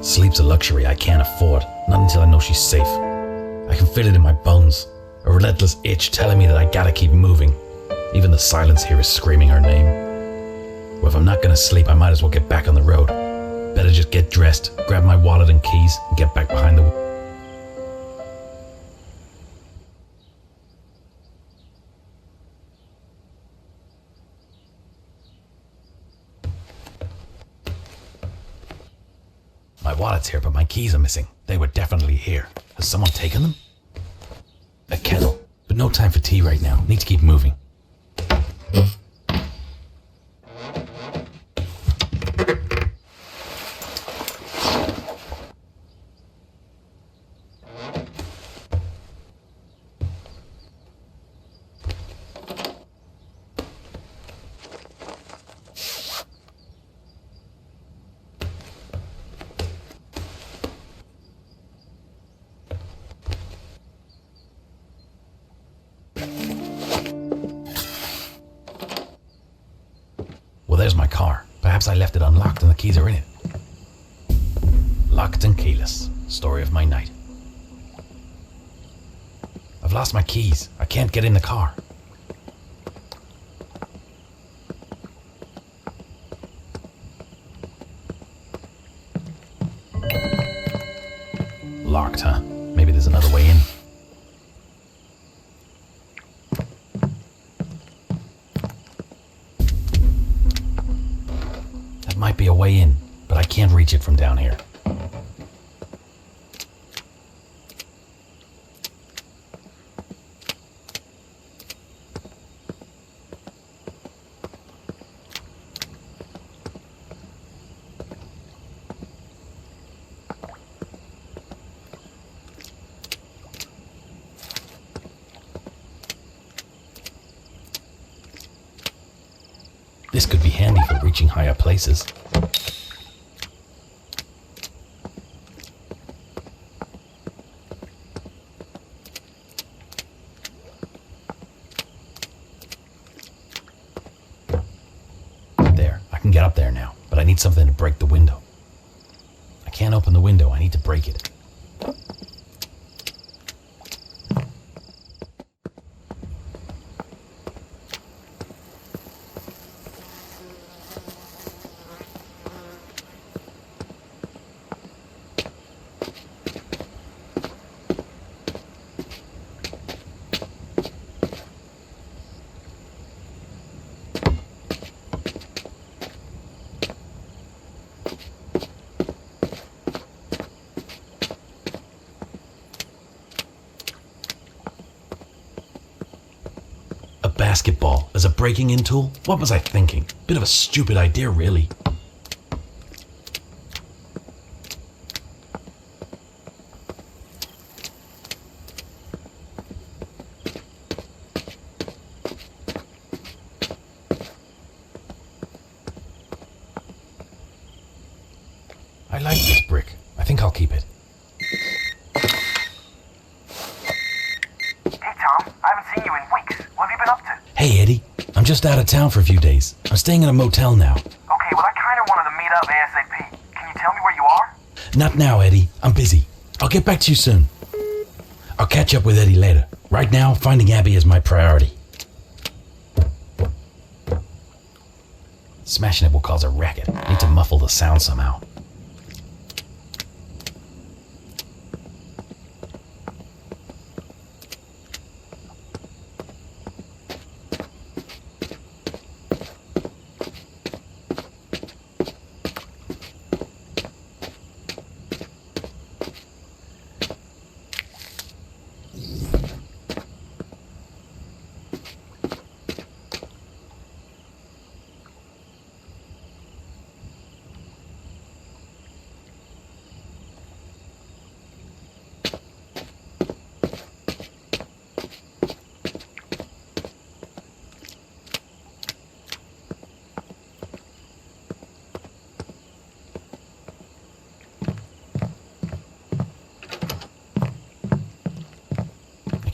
Sleep's a luxury I can't afford, not until I know she's safe. I can feel it in my bones, a relentless itch telling me that I gotta keep moving. Even the silence here is screaming her name. Well, if I'm not gonna sleep, I might as well get back on the road. Better just get dressed, grab my wallet and keys, and get back behind the wheel. My wallet's here, but my keys are missing. They were definitely here. Has someone taken them? A kettle, but no time for tea right now. Need to keep moving. Well, there's my car. Perhaps I left it unlocked and the keys are in it. Locked and keyless. Story of my night. I've lost my keys. I can't get in the car. Locked, huh? Maybe there's another way in. Might be a way in, but I can't reach it from down here. This could be handy for reaching higher places. There, I can get up there now, but I need something to break the window. I can't open the window, I need to break it. Basketball as a breaking in tool? What was I thinking? Bit of a stupid idea, really. I like this brick. I think I'll keep it. Hey, Tom. I haven't seen you in weeks. What have you been up to? Hey, Eddie. I'm just out of town for a few days. I'm staying in a motel now. Okay, well, I kind of wanted to meet up ASAP. Can you tell me where you are? Not now, Eddie. I'm busy. I'll get back to you soon. I'll catch up with Eddie later. Right now, finding Abby is my priority. Smashing it will cause a racket. Need to muffle the sound somehow.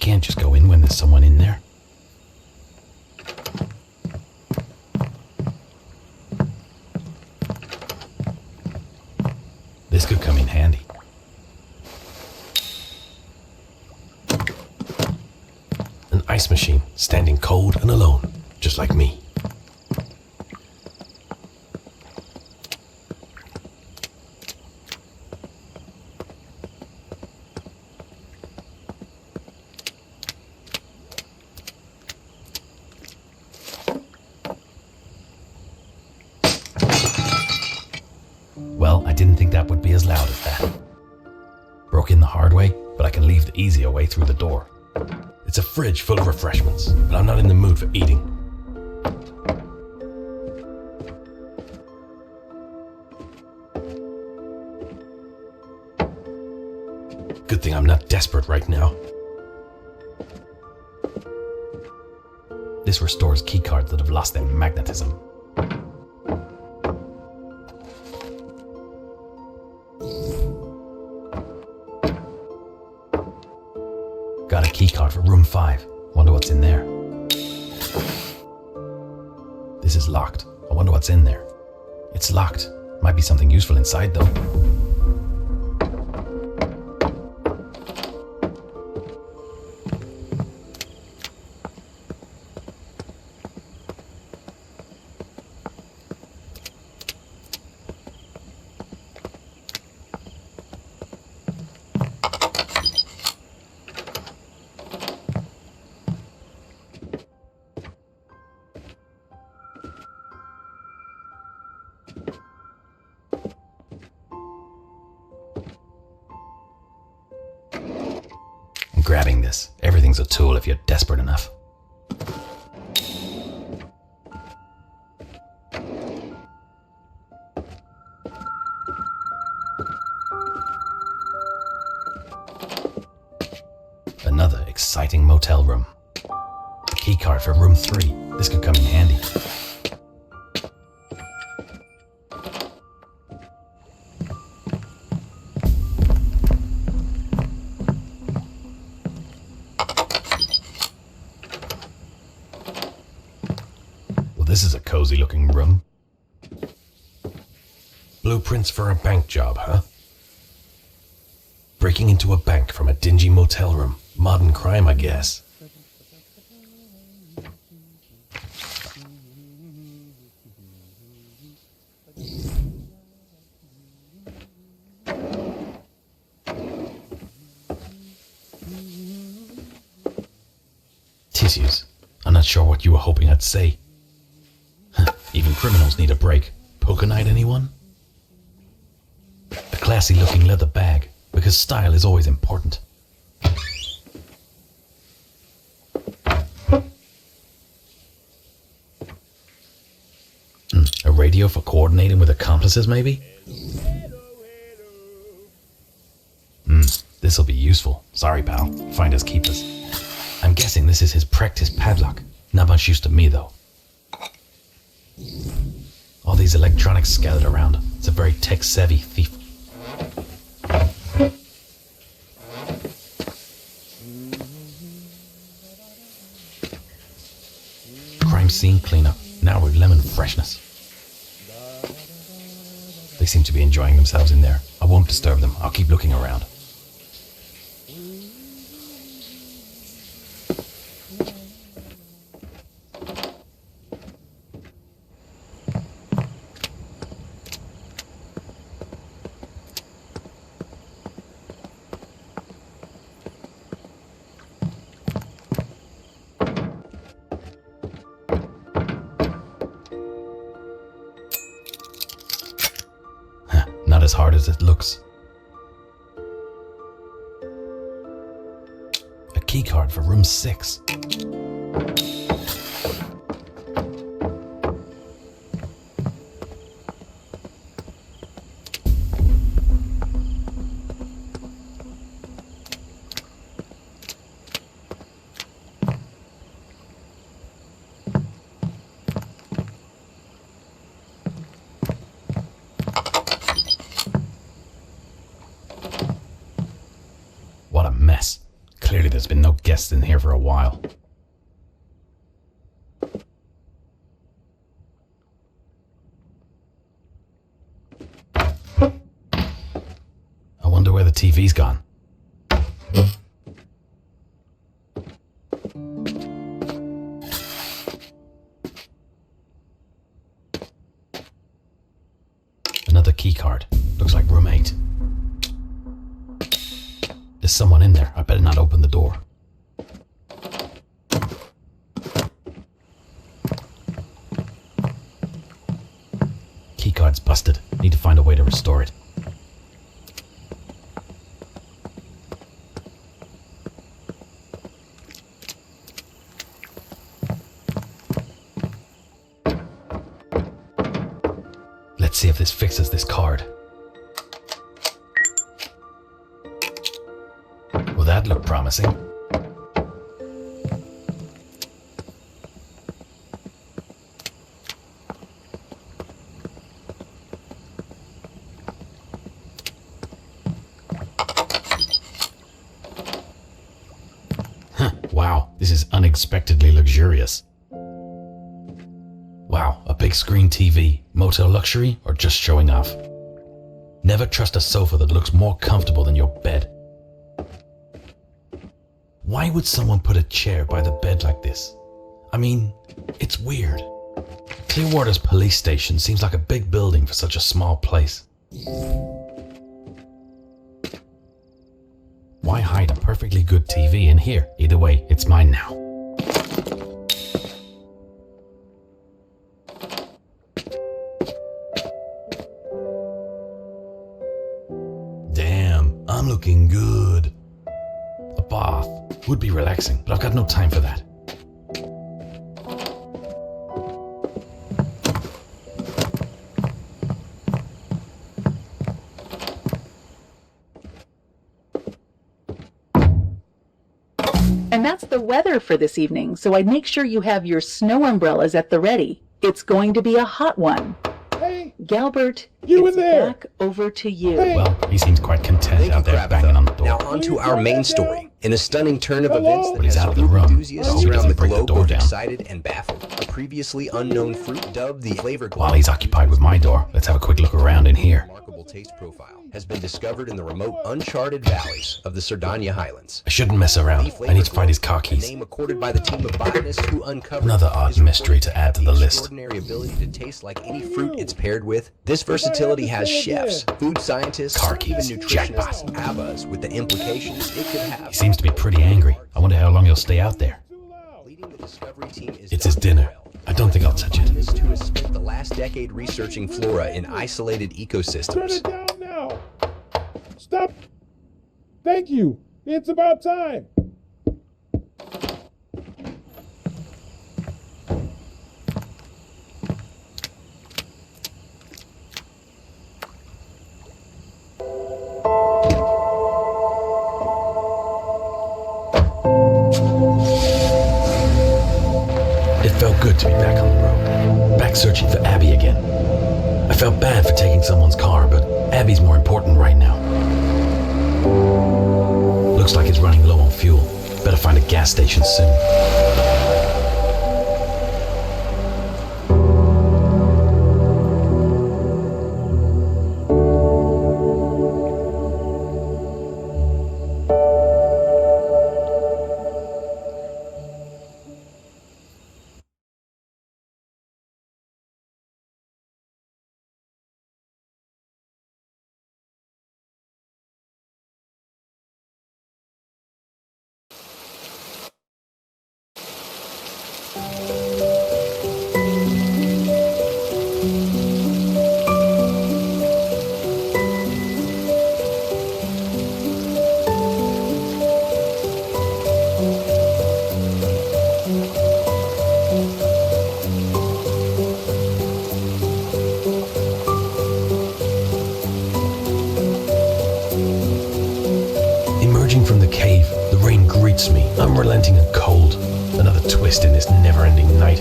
Can't just go in when there's someone in there. This could come in handy. An ice machine, standing cold and alone, just like me. Well, I didn't think that would be as loud as that. Broke in the hard way, but I can leave the easier way through the door. It's a fridge full of refreshments, but I'm not in the mood for eating. Good thing I'm not desperate right now. This restores keycards that have lost their magnetism. Got a keycard for room 5. Wonder what's in there. This is locked. I wonder what's in there. It's locked. Might be something useful inside though. Grabbing this. Everything's a tool if you're desperate enough. Another exciting motel room. A keycard for room 3. This could come in handy. This is a cozy looking room. Blueprints for a bank job, huh? Breaking into a bank from a dingy motel room. Modern crime, I guess. Tissues. I'm not sure what you were hoping I'd say. Even criminals need a break. Poker night, anyone? A classy looking leather bag, because style is always important. A radio for coordinating with accomplices, maybe? This'll be useful. Sorry, pal. Finders keepers. I'm guessing this is his practice padlock. Not much use to me, though. All these electronics scattered around. It's a very tech-savvy thief. Crime seen cleanup. Now with lemon freshness. They seem to be enjoying themselves in there. I won't disturb them. I'll keep looking around. Not as hard as it looks. A keycard for room 6. What a mess. Clearly there's been no guests in here for a while. I wonder where the TV's gone. Another keycard. Looks like room 8. There's someone in there. I better not open the door. Keycard's busted. Need to find a way to restore it. Let's see if this fixes this card. Well, that looked promising. Wow, this is unexpectedly luxurious. Wow, a big screen TV. Motel luxury or just showing off? Never trust a sofa that looks more comfortable than your bed. Why would someone put a chair by the bed like this? I mean, it's weird. Clearwater's police station seems like a big building for such a small place. Why hide a perfectly good TV in here? Either way, it's mine now. Damn, I'm looking good. A bath would be relaxing, but I've got no time for that. And that's the weather for this evening, so I'd make sure you have your snow umbrellas at the ready. It's going to be a hot one. Hey, Galbert, you it's in there? back over to you. Hey. Well, he seems quite content Thank you, out there Krabatha. banging on the door. Now on to our main story. In a stunning turn of Hello? events But that he's has out of the fruit room. enthusiasts I hope he around the doesn't break the globe door both down. excited and baffled. A previously unknown fruit dubbed the flavor While he's occupied with my door, let's have a quick look around in here. remarkable taste profile has been discovered in the remote, uncharted valleys of the Sardinia Highlands. I shouldn't mess around. I need to find his car A keys. name accorded by the team of botanists who uncovered Another odd his mystery report to add to of the list. Extraordinary ability to taste like any fruit it's paired with. This versatility has chefs, food scientists, Car even keys. nutritionists Jackpot. abbas with the implications it could have. He seems to be pretty angry. I wonder how long he'll stay out there. Leading the discovery team is It's his Dr. dinner. Well, I don't think I'll touch it. botanist who has spent the last decade researching flora in isolated turn ecosystems. it down now. Stop. Thank you. It's about time. It felt good to be back on the road. Back searching for Abby again. I felt bad for taking someone's car, but Abby's more important right now. Looks like it's running low on fuel. Better find a gas station soon. Emerging from the cave, the rain greets me, unrelenting and cold. Another twist in this never-ending night.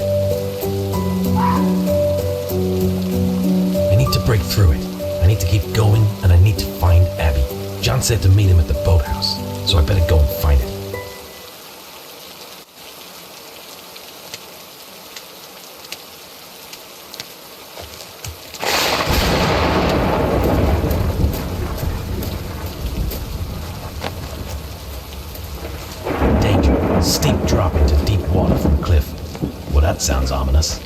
I need to break through it. I need to keep going, and I need to find Abby. John said to meet him at the boathouse, so I better go and find it. Steep drop into deep water from cliff. Well, that sounds ominous.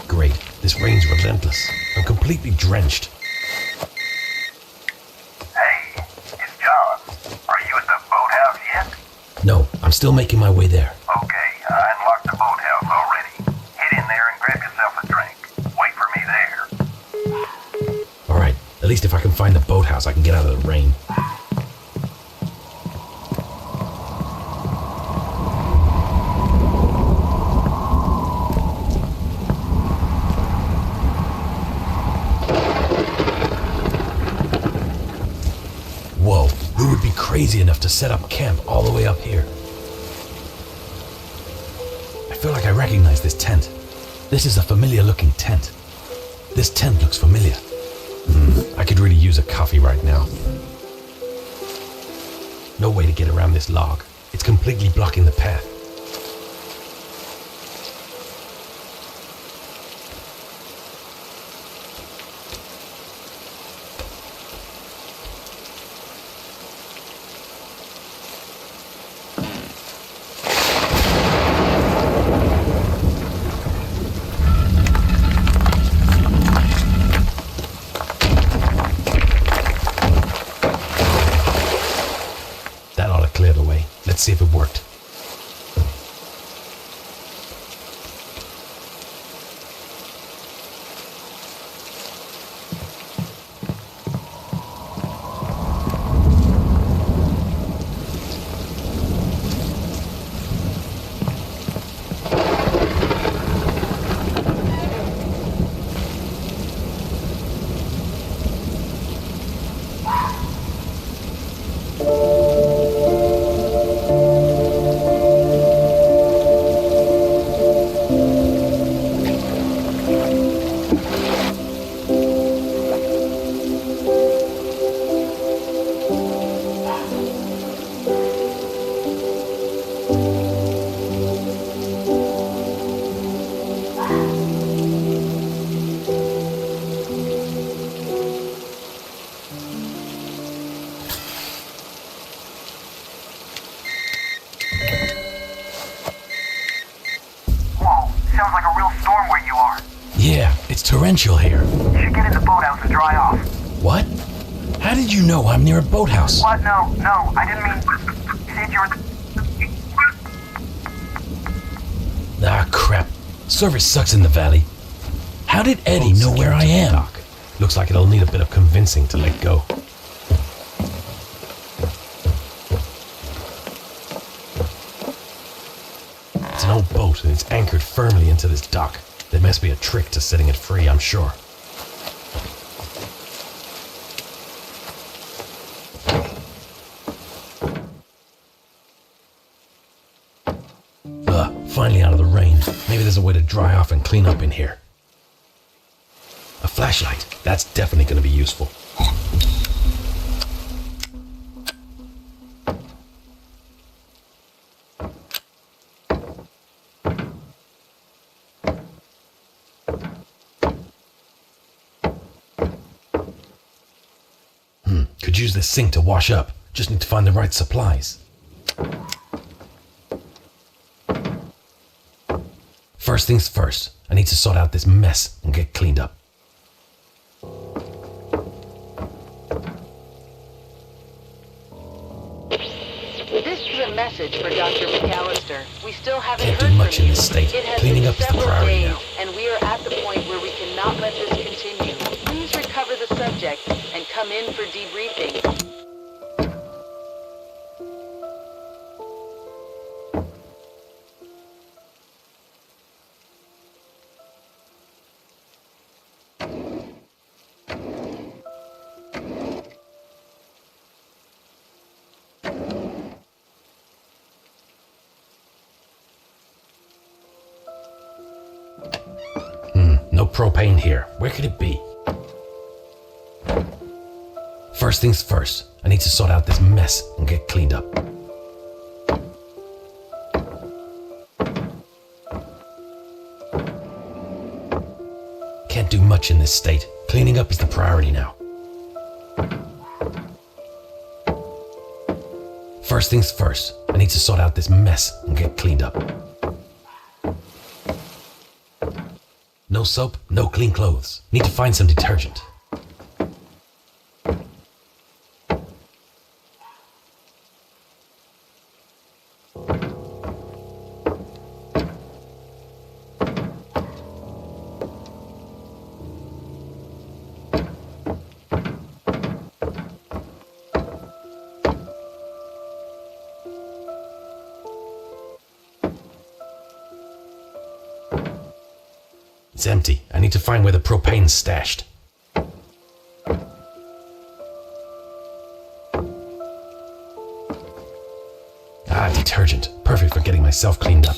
Great, this rain's relentless. I'm completely drenched. Hey, it's John. Are you at the boathouse yet? No, I'm still making my way there. Okay, I unlocked the boathouse already. Head in there and grab yourself a drink. Wait for me there. Alright, at least if I can find the boathouse, I can get out of the rain. Whoa, who would be crazy enough to set up camp all the way up here? I feel like I recognize this tent. This is a familiar looking tent. This tent looks familiar. I could really use a coffee right now. No way to get around this log. It's completely blocking the path. Clear the way. Let's see if it worked. Sounds like a real storm where you are. Yeah, it's torrential here. You should get in the boathouse and dry off. What? How did you know I'm near a boathouse? What? No, I didn't mean... You said you were... Ah, crap. Service sucks in the valley. How did Eddie know where I am? Looks like it'll need a bit of convincing to let go. It's an old boat and it's anchored firmly into this dock. There must be a trick to setting it free, I'm sure. Finally out of the rain. Maybe there's a way to dry off and clean up in here. A flashlight. That's definitely going to be useful. Could use this sink to wash up. Just need to find the right supplies. First things first, I need to sort out this mess and get cleaned up. This is a message message for Dr. McAllister. We still haven't Can't heard do much from in you. this state. It has Cleaning been up is the several priority days, now. and we are at the point where we cannot let this continue. Please recover the subject and come in for debriefing. No propane here. Where could it be? First things first, I need to sort out this mess and get cleaned up. Can't do much in this state. Cleaning up is the priority now. First things first, I need to sort out this mess and get cleaned up. No soap, no clean clothes. Need to find some detergent. It's empty. I need to find where the propane's stashed. Ah, detergent. Perfect for getting myself cleaned up.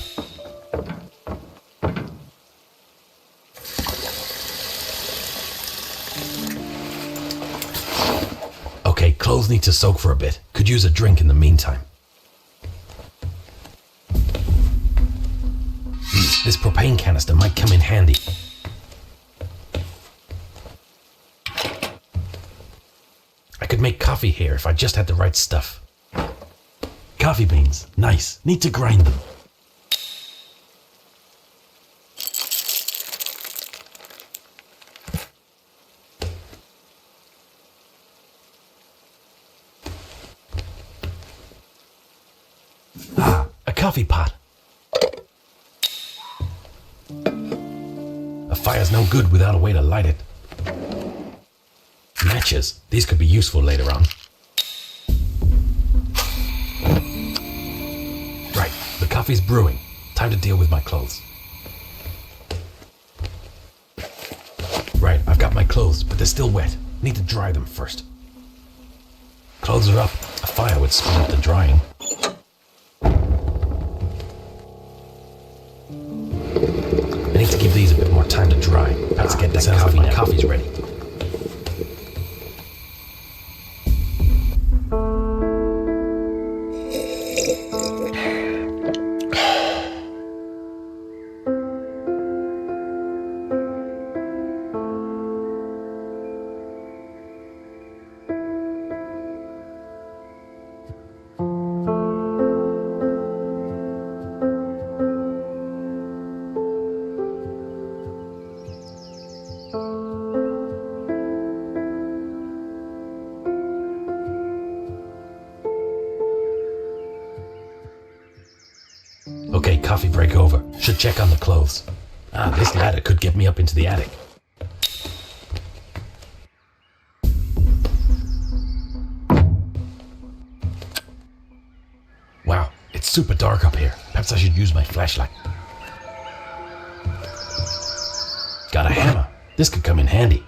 Okay, clothes need to soak for a bit. Could use a drink in the meantime. This propane canister might come in handy. I could make coffee here if I just had the right stuff. Coffee beans, nice. Need to grind them. Ah, a coffee pot. A fire's no good without a way to light it. Matches. These could be useful later on. Right, the coffee's brewing. Time to deal with my clothes. Right, I've got my clothes, but they're still wet. Need to dry them first. Clothes are up. A fire would speed up the drying. I need to give these a bit more time to dry. Let's get that coffee. My coffee's ready. Okay, coffee break over. Should check on the clothes. Ah, this ladder could get me up into the attic. Wow, it's super dark up here. Perhaps I should use my flashlight. Got a hammer. This could come in handy.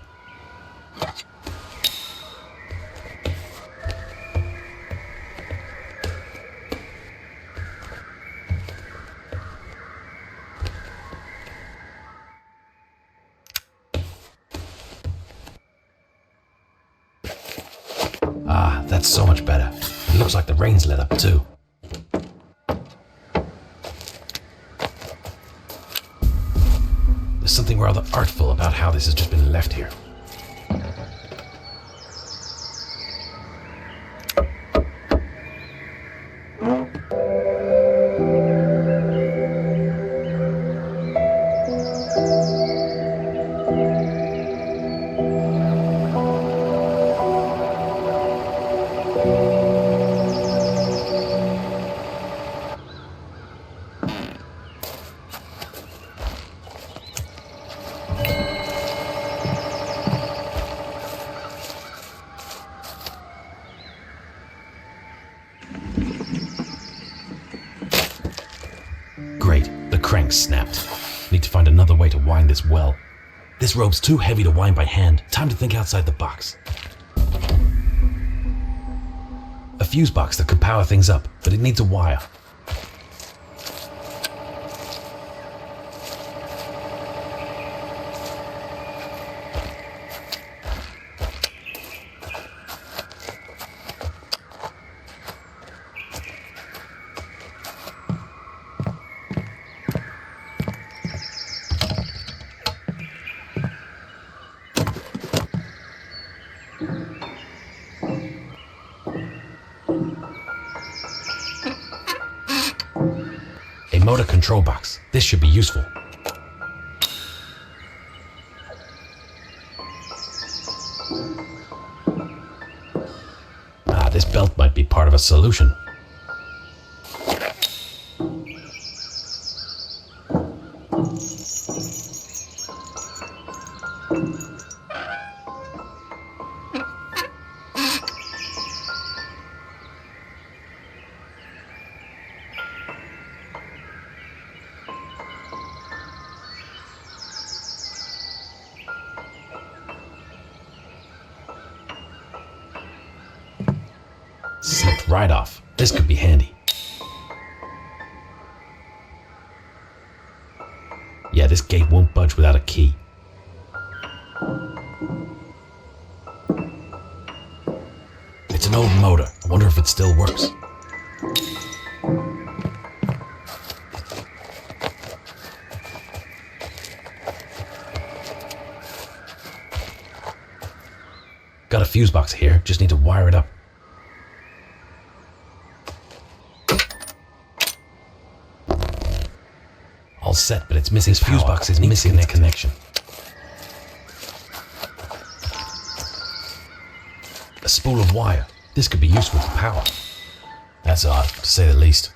Ah, that's so much better. It looks like the rain's let up too. There's something rather artful about how this has just been left here. The crank snapped. Need to find another way to wind this well. This rope's too heavy to wind by hand. Time to think outside the box. A fuse box that could power things up, but it needs a wire. A motor control box. This should be useful. This belt might be part of a solution. Slipped right off. This could be handy. Yeah, this gate won't budge without a key. It's an old motor. I wonder if it still works. Got a fuse box here. Just need to wire it up. All set, but it's missing. This fuse box is missing its connection. A spool of wire. This could be useful for power. That's odd, to say the least.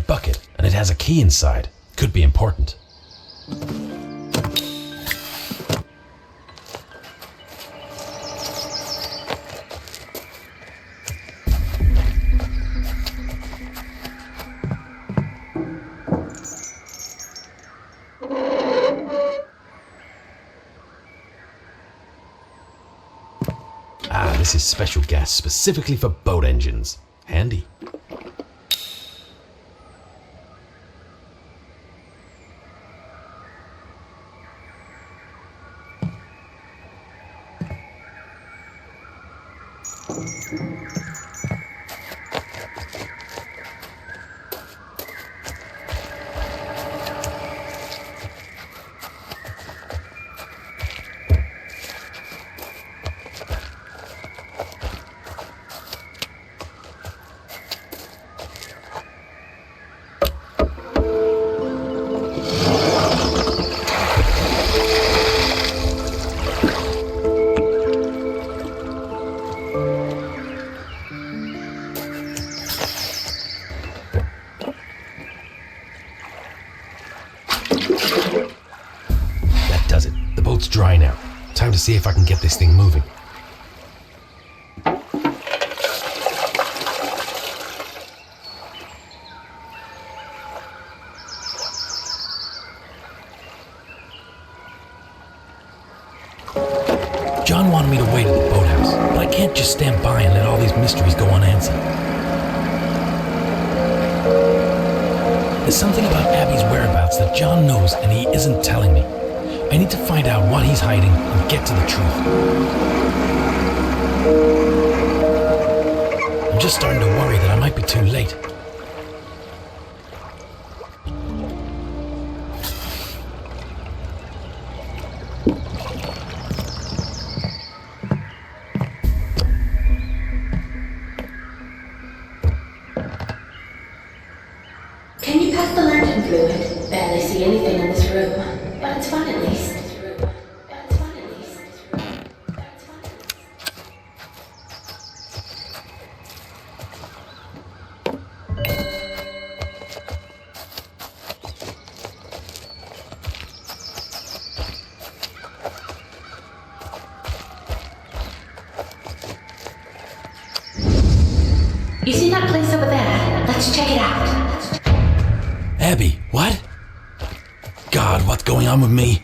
Bucket, and it has a key inside. Could be important. This is special gas specifically for boat engines. Handy. That does it. The boat's dry now. Time to see if I can get this thing moving. John wanted me to wait at the boathouse, but I can't just stand by and let all these mysteries go unanswered. There's something about Abby's whereabouts that John knows and he isn't telling me. I need to find out what he's hiding and get to the truth. I'm just starting to worry that I might be too late. Can you pass the lantern fluid? Barely see anything in this room, but it's fun at least. check it out. Abby, what? God, what's going on with me?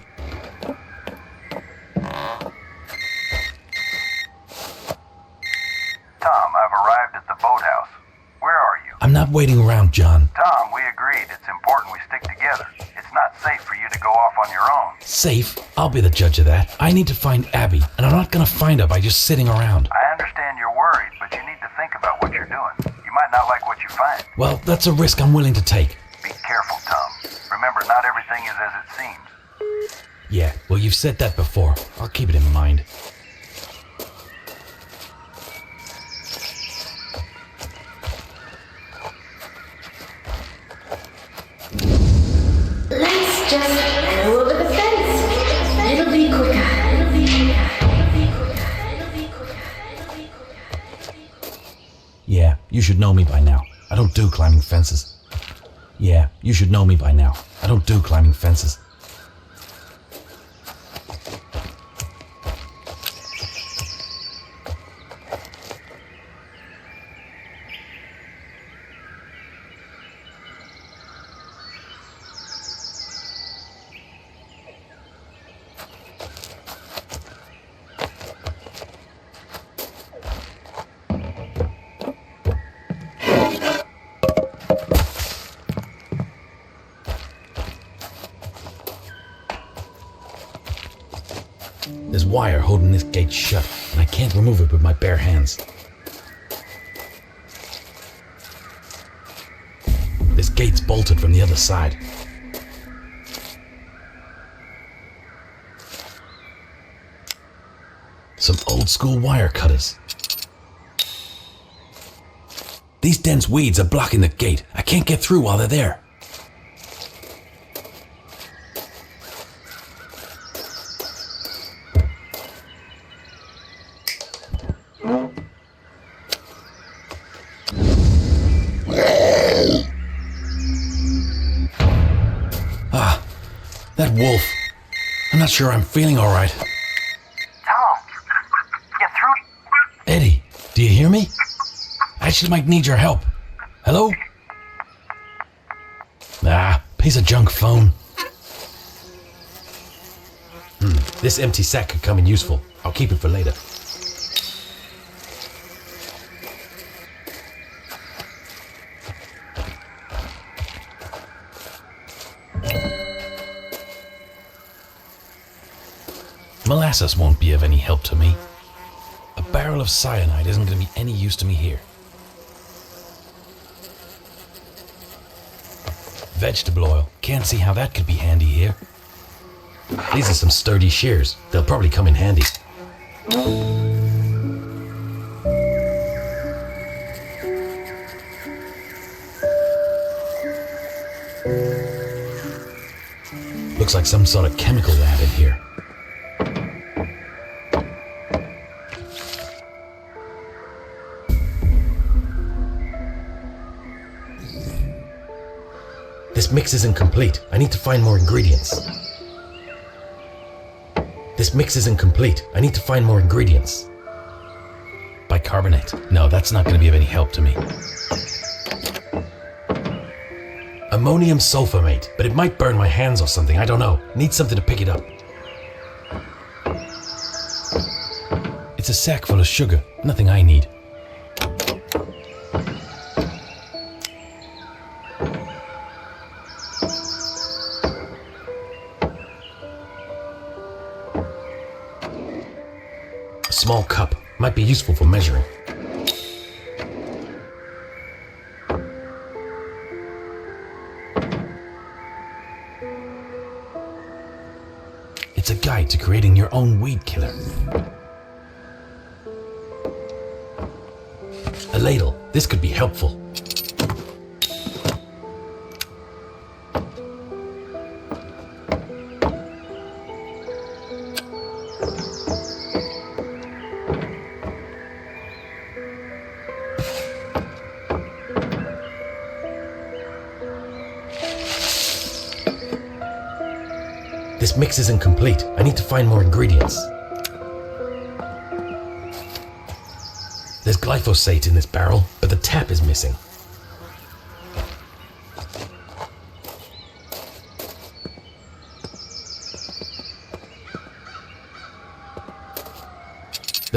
Tom, I've arrived at the boathouse. Where are you? I'm not waiting around, John. Tom, we agreed it's important we stick together. It's not safe for you to go off on your own. Safe? I'll be the judge of that. I need to find Abby, and I'm not gonna find her by just sitting around. I understand you're worried, but you need to think about what you're doing. You might not like what you find. Well, that's a risk I'm willing to take. Be careful, Tom. Remember, not everything is as it seems. Yeah, well, you've said that before. I'll keep it in mind. Let's just go over the fence. It'll be quicker. It'll be quicker. It'll be quicker. It'll be quicker. It'll be quicker. Yeah, you should know me by now. I don't do climbing fences. Yeah, you should know me by now. I don't do climbing fences. There's wire holding this gate shut, and I can't remove it with my bare hands. This gate's bolted from the other side. Some old school wire cutters. These dense weeds are blocking the gate. I can't get through while they're there. That wolf. I'm not sure I'm feeling all right. Tom, get through. Eddie, do you hear me? I actually might need your help. Hello? Piece of junk phone. This empty sack could come in useful. I'll keep it for later. Molasses won't be of any help to me. A barrel of cyanide isn't going to be any use to me here. Vegetable oil. Can't see how that could be handy here. These are some sturdy shears. They'll probably come in handy. Looks like some sort of chemical lab in here. This mix isn't complete. I need to find more ingredients. This mix isn't complete. I need to find more ingredients. Bicarbonate. No, that's not going to be of any help to me. Ammonium sulfamate, but it might burn my hands or something. I don't know. Need something to pick it up. It's a sack full of sugar. Nothing I need. A small cup. Might be useful for measuring. It's a guide to creating your own weed killer. A ladle. This could be helpful. This mix isn't complete. I need to find more ingredients. There's glyphosate in this barrel, but the tap is missing.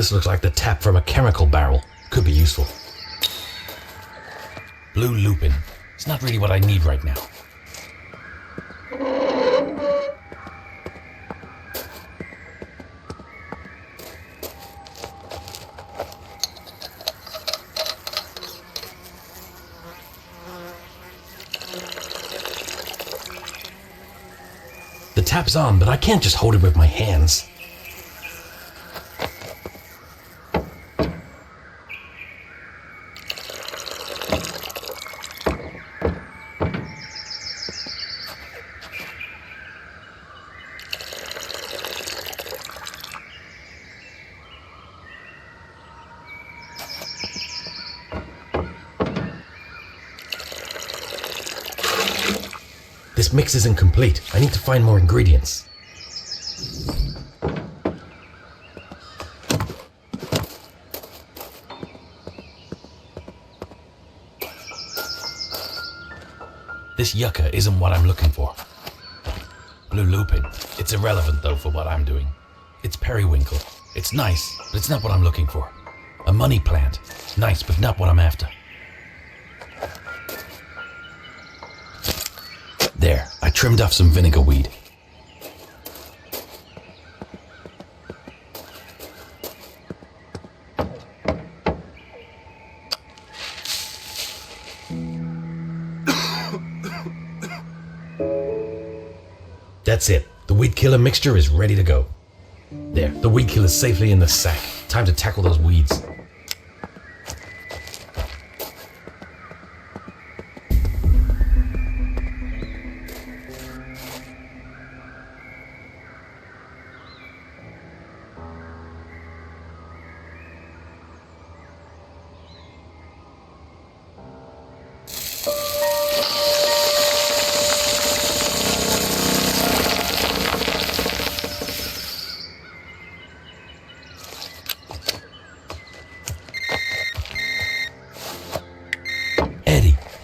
This looks like the tap from a chemical barrel. Could be useful. Blue lupin. It's not really what I need right now. The tap's on, but I can't just hold it with my hands. This mix isn't complete. I need to find more ingredients. This yucca isn't what I'm looking for. Blue lupin. It's irrelevant though for what I'm doing. It's periwinkle. It's nice, but it's not what I'm looking for. A money plant. Nice, but not what I'm after. There, I trimmed off some vinegar weed. That's it. The weed killer mixture is ready to go. There, the weed killer's safely in the sack. Time to tackle those weeds.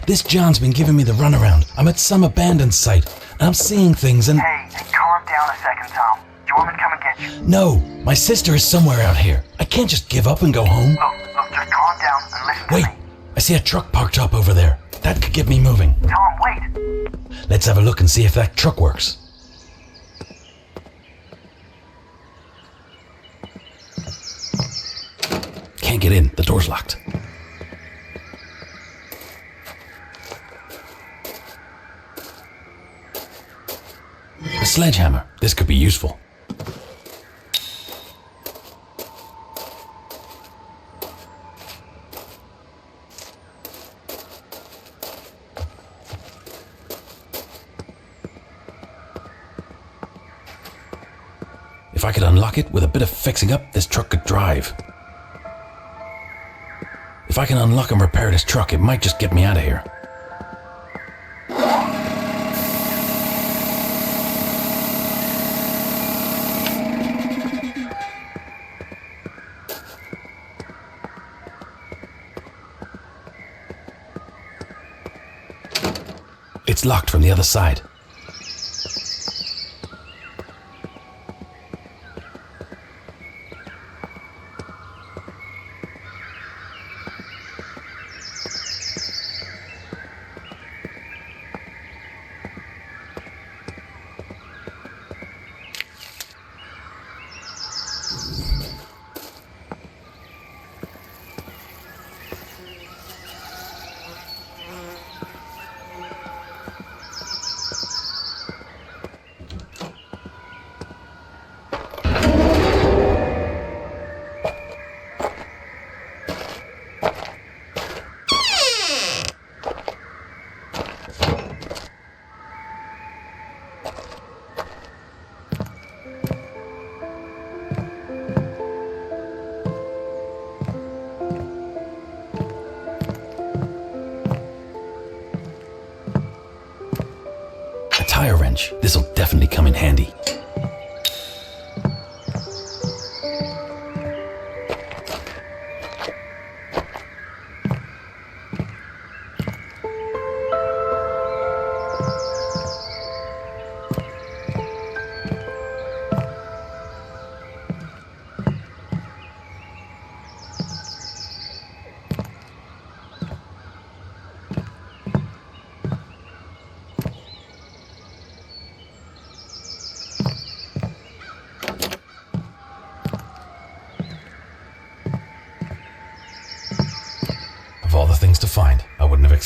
This John's been giving me the runaround. I'm at some abandoned site, and I'm seeing things and... Hey, calm down a second, Tom. Do you want me to come and get you? No, my sister is somewhere out here. I can't just give up and go home. Look, just calm down and listen Wait, to me. I see a truck parked up over there. That could get me moving. Tom, wait. Let's have a look and see if that truck works. Can't get in, the door's locked. A sledgehammer. This could be useful. If I could unlock it with a bit of fixing up, this truck could drive. If I can unlock and repair this truck, it might just get me out of here. It's locked from the other side. Tire wrench. This'll definitely come in handy.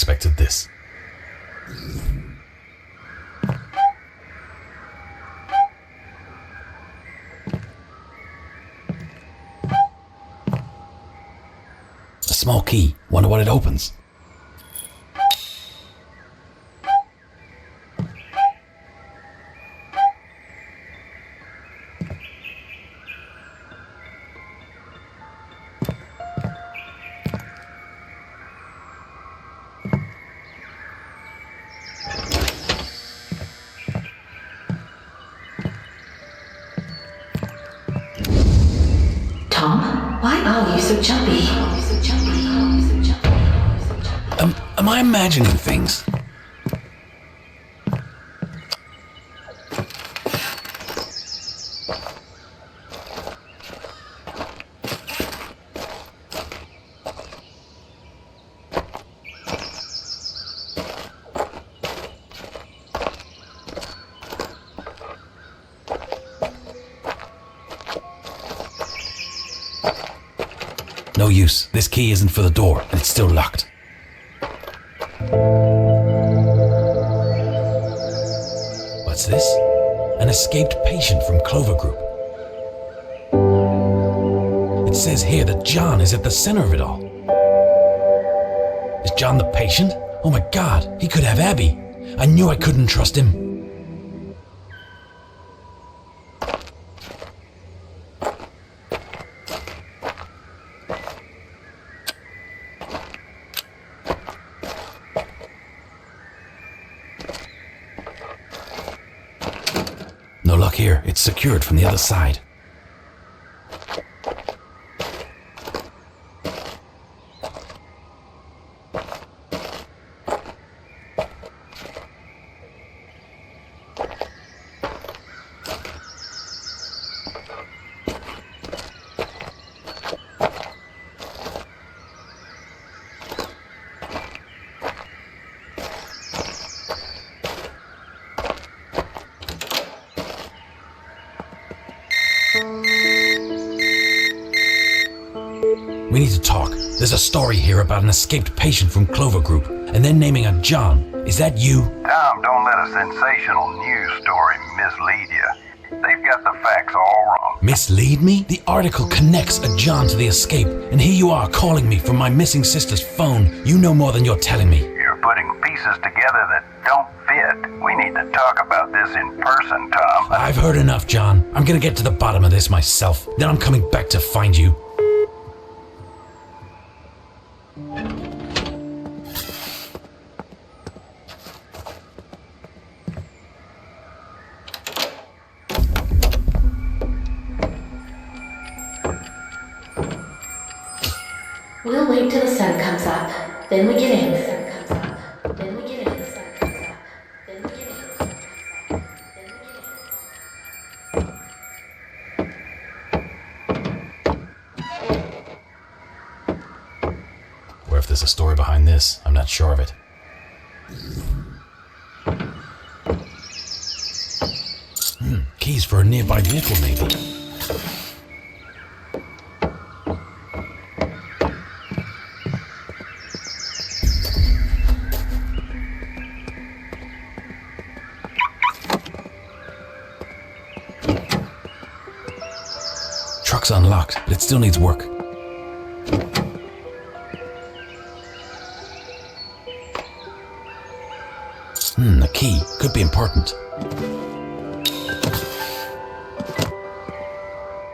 expected this. A small key. Wonder what it opens. Tom, why are you so jumpy? Am I imagining things? No use. This key isn't for the door, and it's still locked. What's this? An escaped patient from Clover Group. It says here that John is at the center of it all. Is John the patient? Oh my God, he could have Abby. I knew I couldn't trust him. No luck here. It's secured from the other side. We need to talk. There's a story here about an escaped patient from Clover Group, and then naming a John. Is that you? Tom, don't let a sensational news story mislead you. They've got the facts all wrong. Mislead me? The article connects a John to the escape, and here you are calling me from my missing sister's phone. You know more than you're telling me. You're putting pieces together that don't fit. We need to talk about this in person, Tom. I've heard enough, John. I'm gonna get to the bottom of this myself. Then I'm coming back to find you. We'll wait till the sun comes up, then we get in. Or if there's a story behind this, I'm not sure of it. Keys for a nearby vehicle, maybe. Truck's unlocked, but it still needs work. A key. Could be important.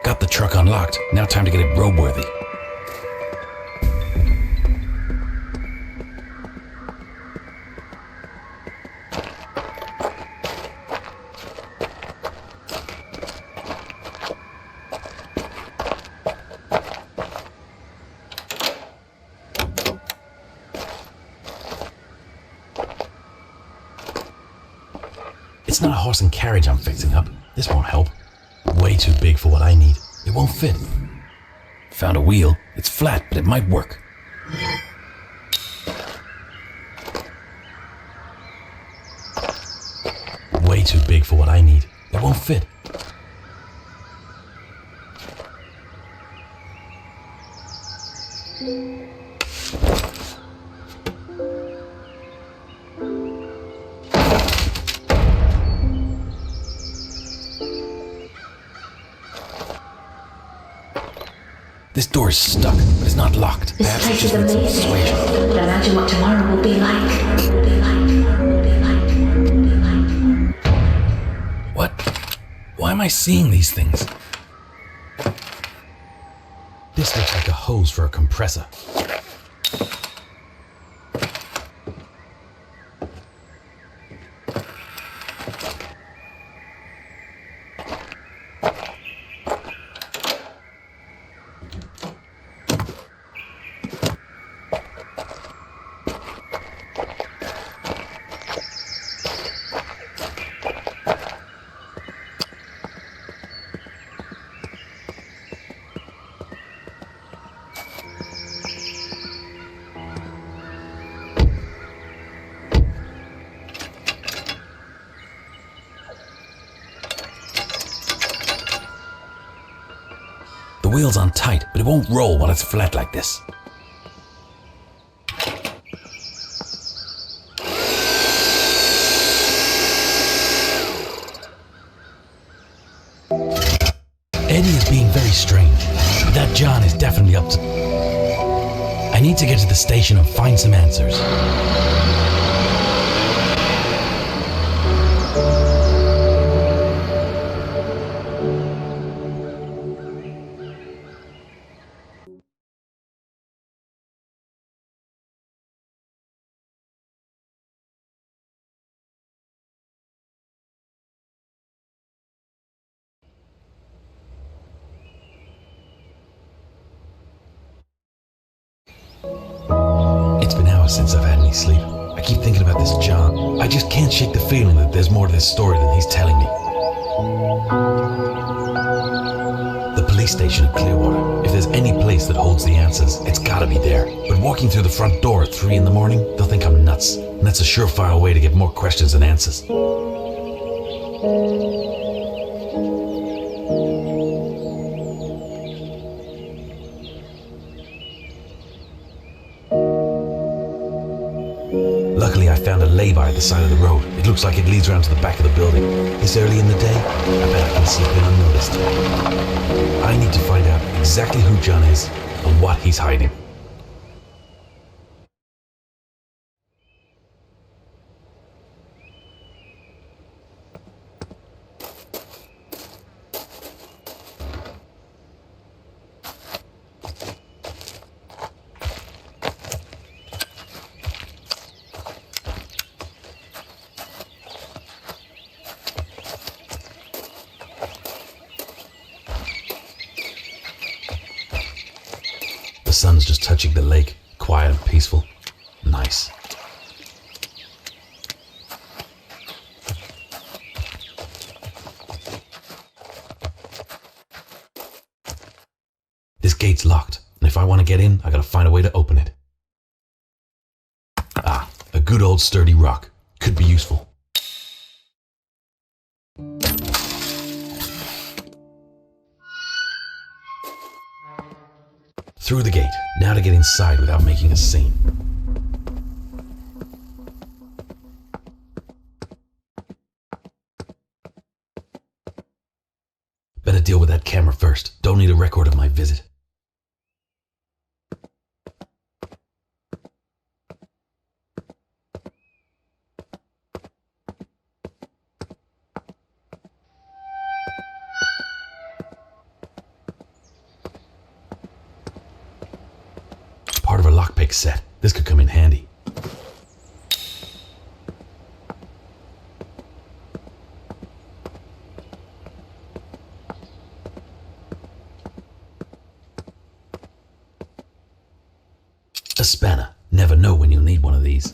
Got the truck unlocked. Now time to get it roadworthy. It's not a horse and carriage I'm fixing up. This won't help. Way too big for what I need. It won't fit. Found a wheel. It's flat, but it might work. Way too big for what I need. It won't fit. This door is stuck, but it's not locked. This Perhaps place it is just needs some amazing. persuasion. But imagine what tomorrow will be like. What? Why am I seeing these things? This looks like a hose for a compressor. The wheel's on tight, but it won't roll while it's flat like this. Eddie is being very strange, but that John is definitely up to... I need to get to the station and find some answers. It's been hours since I've had any sleep. I keep thinking about this John. I just can't shake the feeling that there's more to this story than he's telling me. The police station in Clearwater. If there's any place that holds the answers, it's gotta be there. But walking through the front door at 3 in the morning, they'll think I'm nuts. And that's a surefire way to get more questions than answers. Luckily, I found a lay-by at the side of the road. It looks like it leads around to the back of the building. This early in the day, I bet I can slip in unnoticed. I need to find out exactly who John is and what he's hiding. The sun's just touching the lake, quiet and peaceful. Nice. This gate's locked, and if I want to get in, I gotta find a way to open it. Ah, a good old sturdy rock. Could be useful. Through the gate, now to get inside without making a scene. Better deal with that camera first. Don't need a record of my visit. Part of a lockpick set. This could come in handy. A spanner. Never know when you'll need one of these.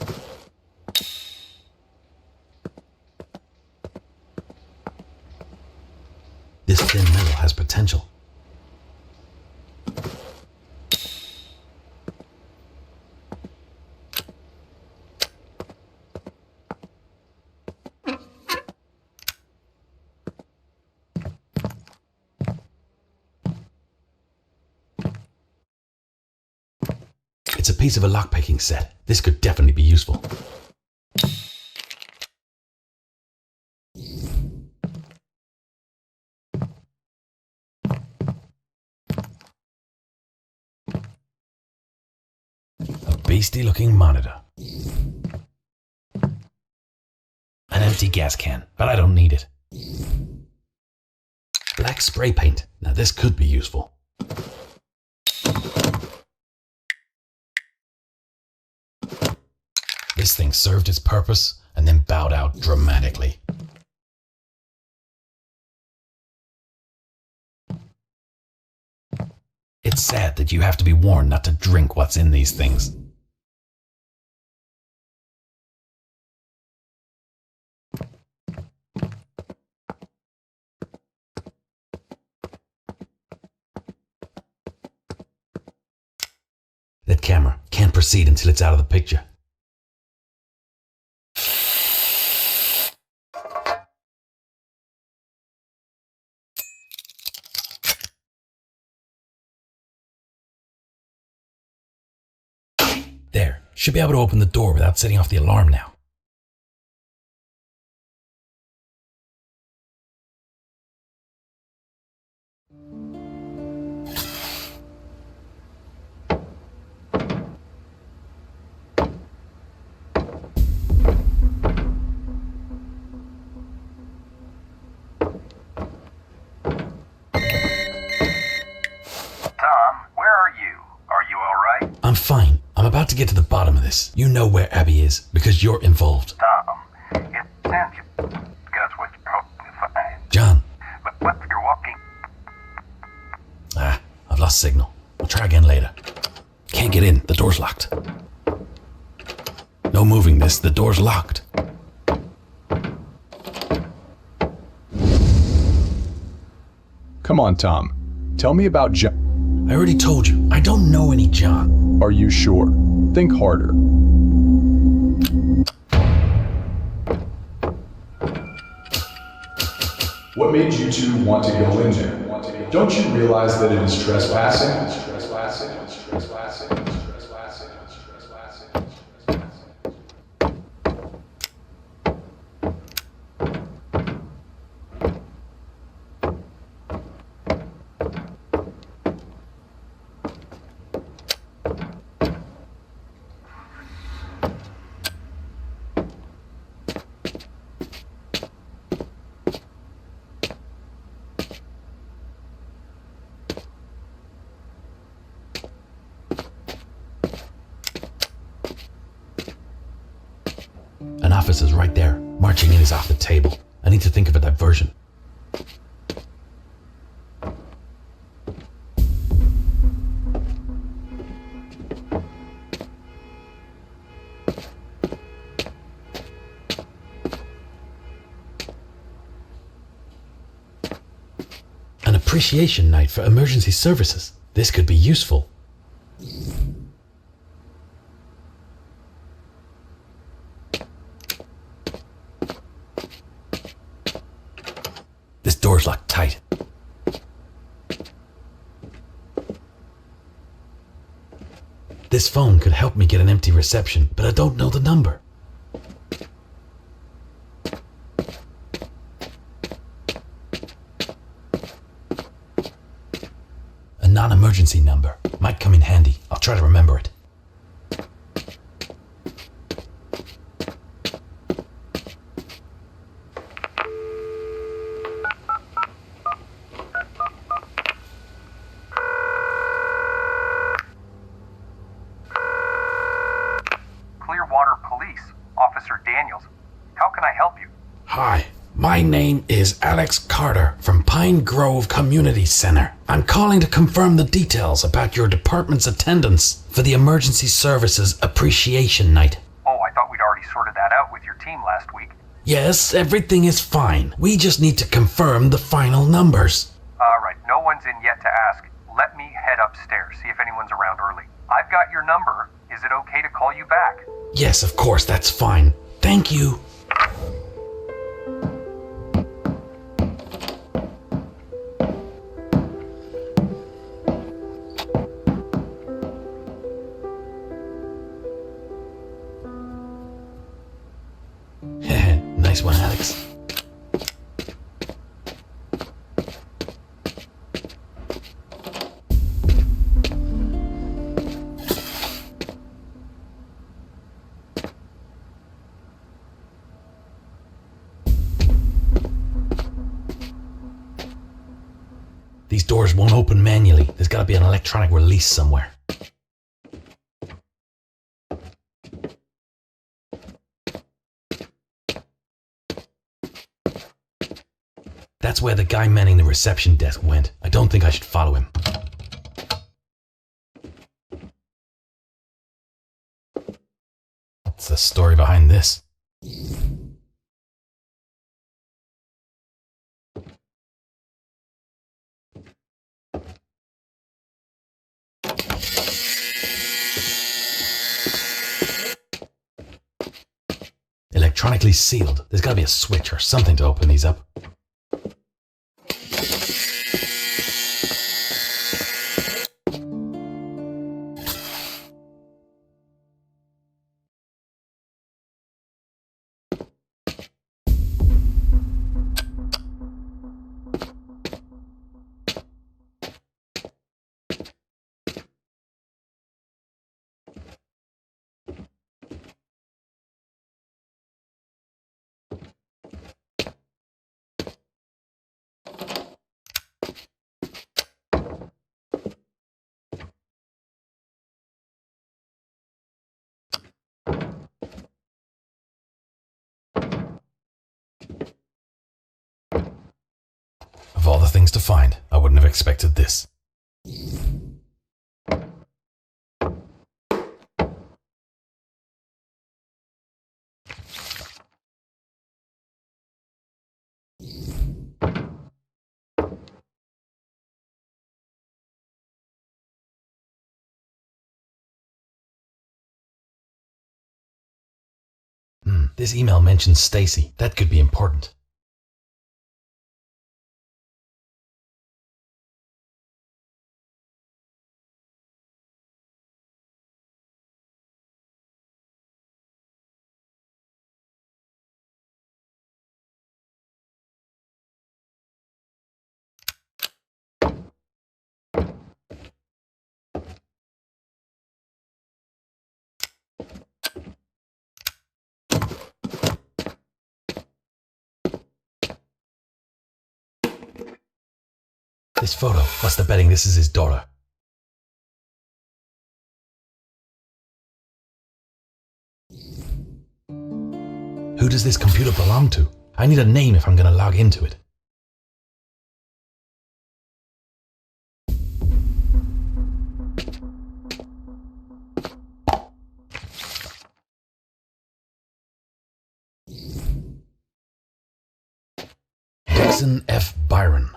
This thin metal has potential. It's a piece of a lockpicking set. This could definitely be useful. tasty-looking monitor. An empty gas can, but I don't need it. Black spray paint. Now this could be useful. This thing served its purpose and then bowed out dramatically. It's sad that you have to be warned not to drink what's in these things. That camera can't proceed until it's out of the picture. There, should be able to open the door without setting off the alarm now. Tom, where are you? Are you alright? I'm fine. I'm about to get to the bottom of this. You know where Abby is, because you're involved. Tom, it sends you. That's what you're hoping to find. John. But what if you're walking? I've lost signal. I'll try again later. Can't get in. The door's locked. No moving this. The door's locked. Come on, Tom. Tell me about John. I already told you. I don't know any John. Are you sure? Think harder. What made you two want to go in there? Don't you realize that it is trespassing? An officer's right there. Marching in is off the table. I need to think of a diversion. An appreciation night for emergency services. This could be useful. This door's locked tight. This phone could help me get an empty reception, but I don't know the number. A non-emergency number. Might come in handy. I'll try to remember it. Clearwater Police, Officer Daniels. How can I help you? Hi, my name is Alex Carter from Pine Grove Community Center. I'm calling to confirm the details about your department's attendance for the Emergency Services Appreciation Night. Oh, I thought we'd already sorted that out with your team last week. Yes, everything is fine. We just need to confirm the final numbers. Alright, no one's in yet to ask. Let me head upstairs, see if anyone's around early. I've got your number. Is it okay to call you back? Yes, of course, that's fine. Thank you. Nice one, Alex. doors won't open manually. There's gotta be an electronic release somewhere. That's where the guy manning the reception desk went. I don't think I should follow him. What's the story behind this? Electronically sealed. There's gotta be a switch or something to open these up. Of all the things to find, I wouldn't have expected this. This email mentions Stacy. That could be important. This photo, what's the betting this is his daughter? Who does this computer belong to? I need a name if I'm gonna log into it. Dixon F. Byron.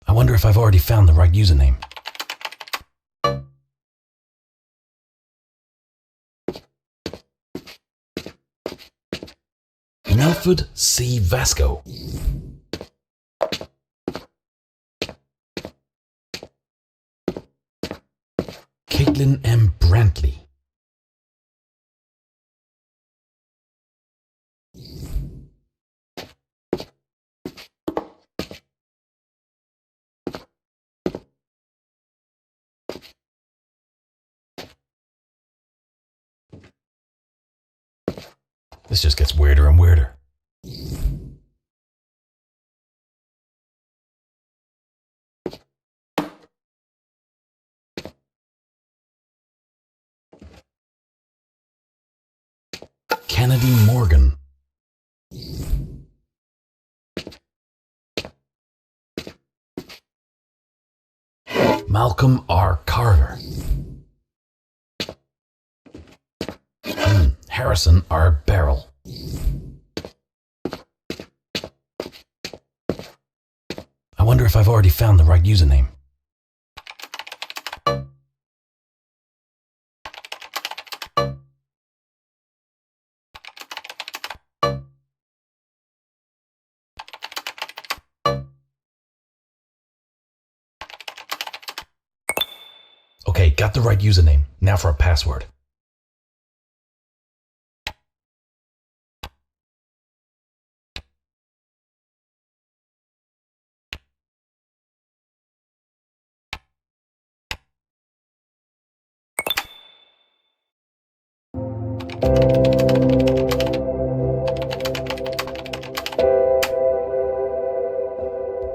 I wonder if I've already found the right username. Melford C. Vasco. Caitlin M. Brantley. This just gets weirder and weirder. Kennedy Morgan. Malcolm R. Carter. Harrison R. Barrel. I wonder if I've already found the right username. Okay, got the right username. Now for a password.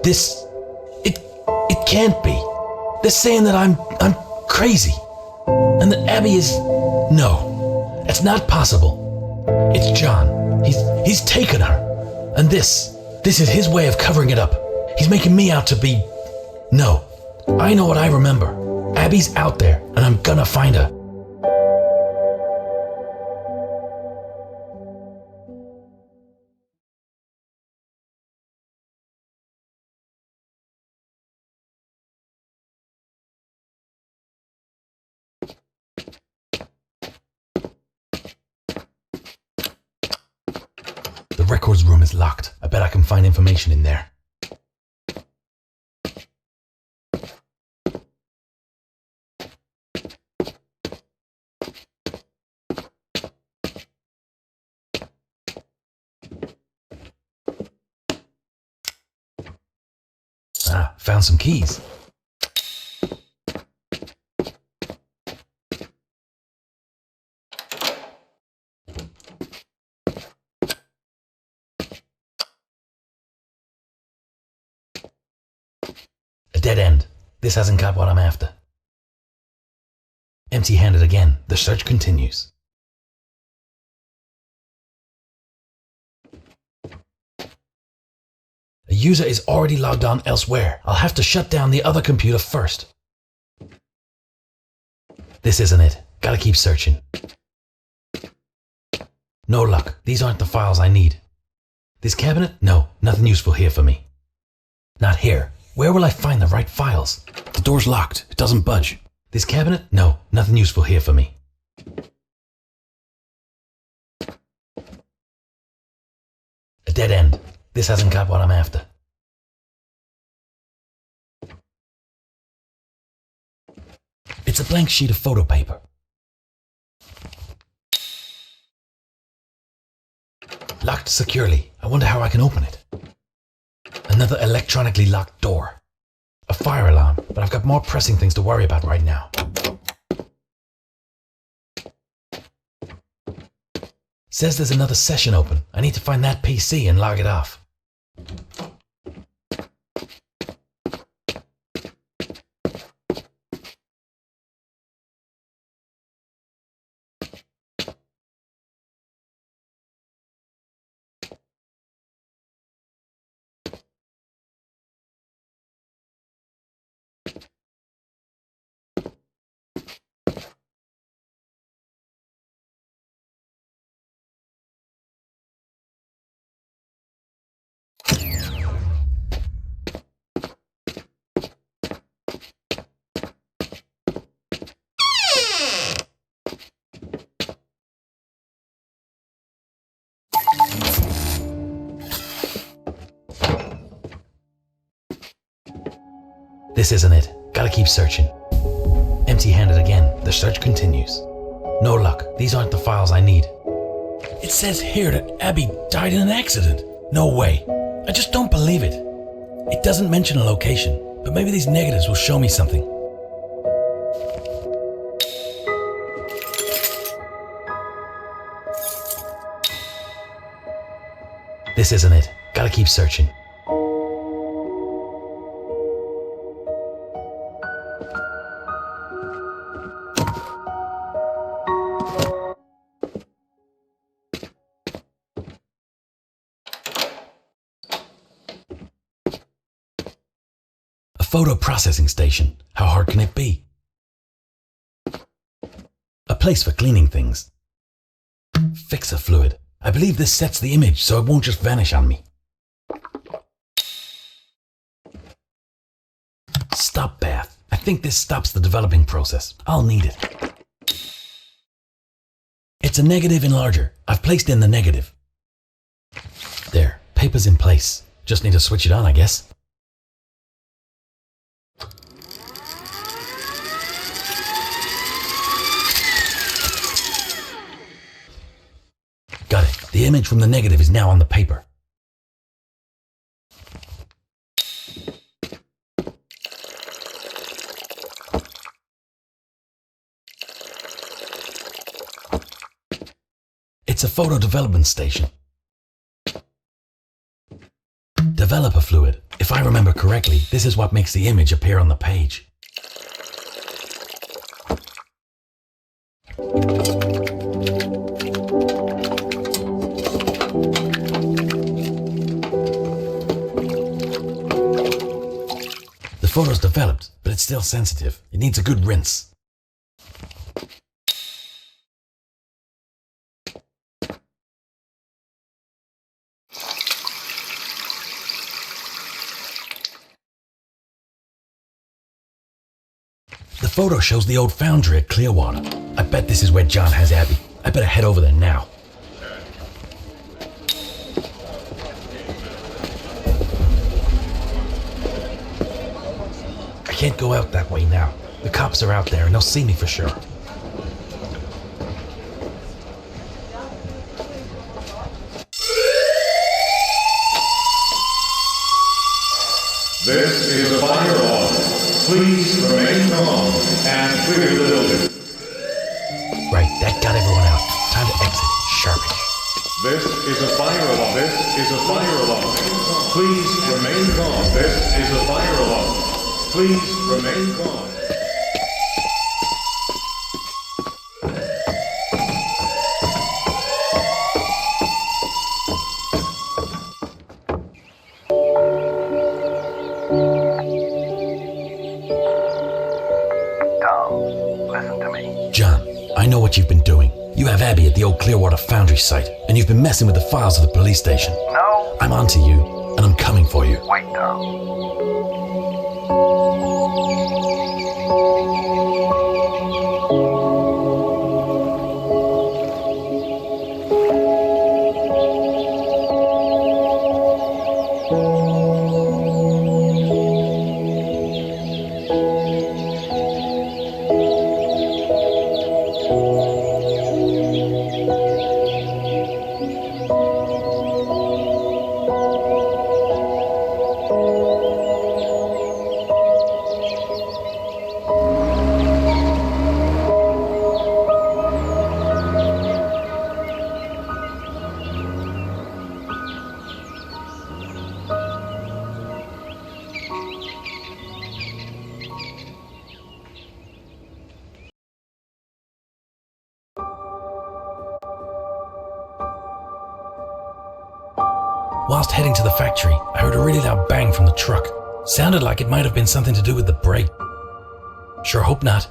This... It can't be. They're saying that I'm crazy. And that Abby is... No. It's not possible. It's John. He's taken her. And this is his way of covering it up. He's making me out to be... No. I know what I remember. Abby's out there, and I'm gonna find her. The records room is locked. I bet I can find information in there. Ah, found some keys. A dead end. This hasn't got what I'm after. Empty-handed again. The search continues. A user is already logged on elsewhere. I'll have to shut down the other computer first. This isn't it. Gotta keep searching. No luck. These aren't the files I need. This cabinet? No, nothing useful here for me. Not here. Where will I find the right files? The door's locked. It doesn't budge. This cabinet? No, nothing useful here for me. A dead end. This hasn't got what I'm after. It's a blank sheet of photo paper. Locked securely. I wonder how I can open it. Another electronically locked door. A fire alarm, but I've got more pressing things to worry about right now. Says there's another session open. I need to find that PC and log it off. This isn't it. Gotta keep searching. Empty-handed again. The search continues. No luck. These aren't the files I need. It says here that Abby died in an accident. No way. I just don't believe it. It doesn't mention a location, but maybe these negatives will show me something. This isn't it. Gotta keep searching. Photo processing station. How hard can it be? A place for cleaning things. Fixer fluid. I believe this sets the image so it won't just vanish on me. Stop bath. I think this stops the developing process. I'll need it. It's a negative enlarger. I've placed in the negative. There. Paper's in place. Just need to switch it on, I guess. Got it. The image from the negative is now on the paper. It's a photo development station. Developer fluid. If If I remember correctly, this is what makes the image appear on the page. The photo's developed, but it's still sensitive. It needs a good rinse. The photo shows the old foundry at Clearwater. I bet this is where John has Abby. I better head over there now. I can't go out that way now. The cops are out there and they'll see me for sure. This is a fire alarm. Please remain calm and clear the building. Right, that got everyone out. Time to exit. Sharpish. This is a fire alarm. This is a fire alarm. Please remain calm. This is a fire alarm. Please remain calm. John, I know what you've been doing. You have Abby at the old Clearwater Foundry site, and you've been messing with the files of the police station. No. I'm onto you, and I'm coming for you. Wait, Tom. Whilst heading to the factory, I heard a really loud bang from the truck. Sounded like it might have been something to do with the brake. Sure hope not.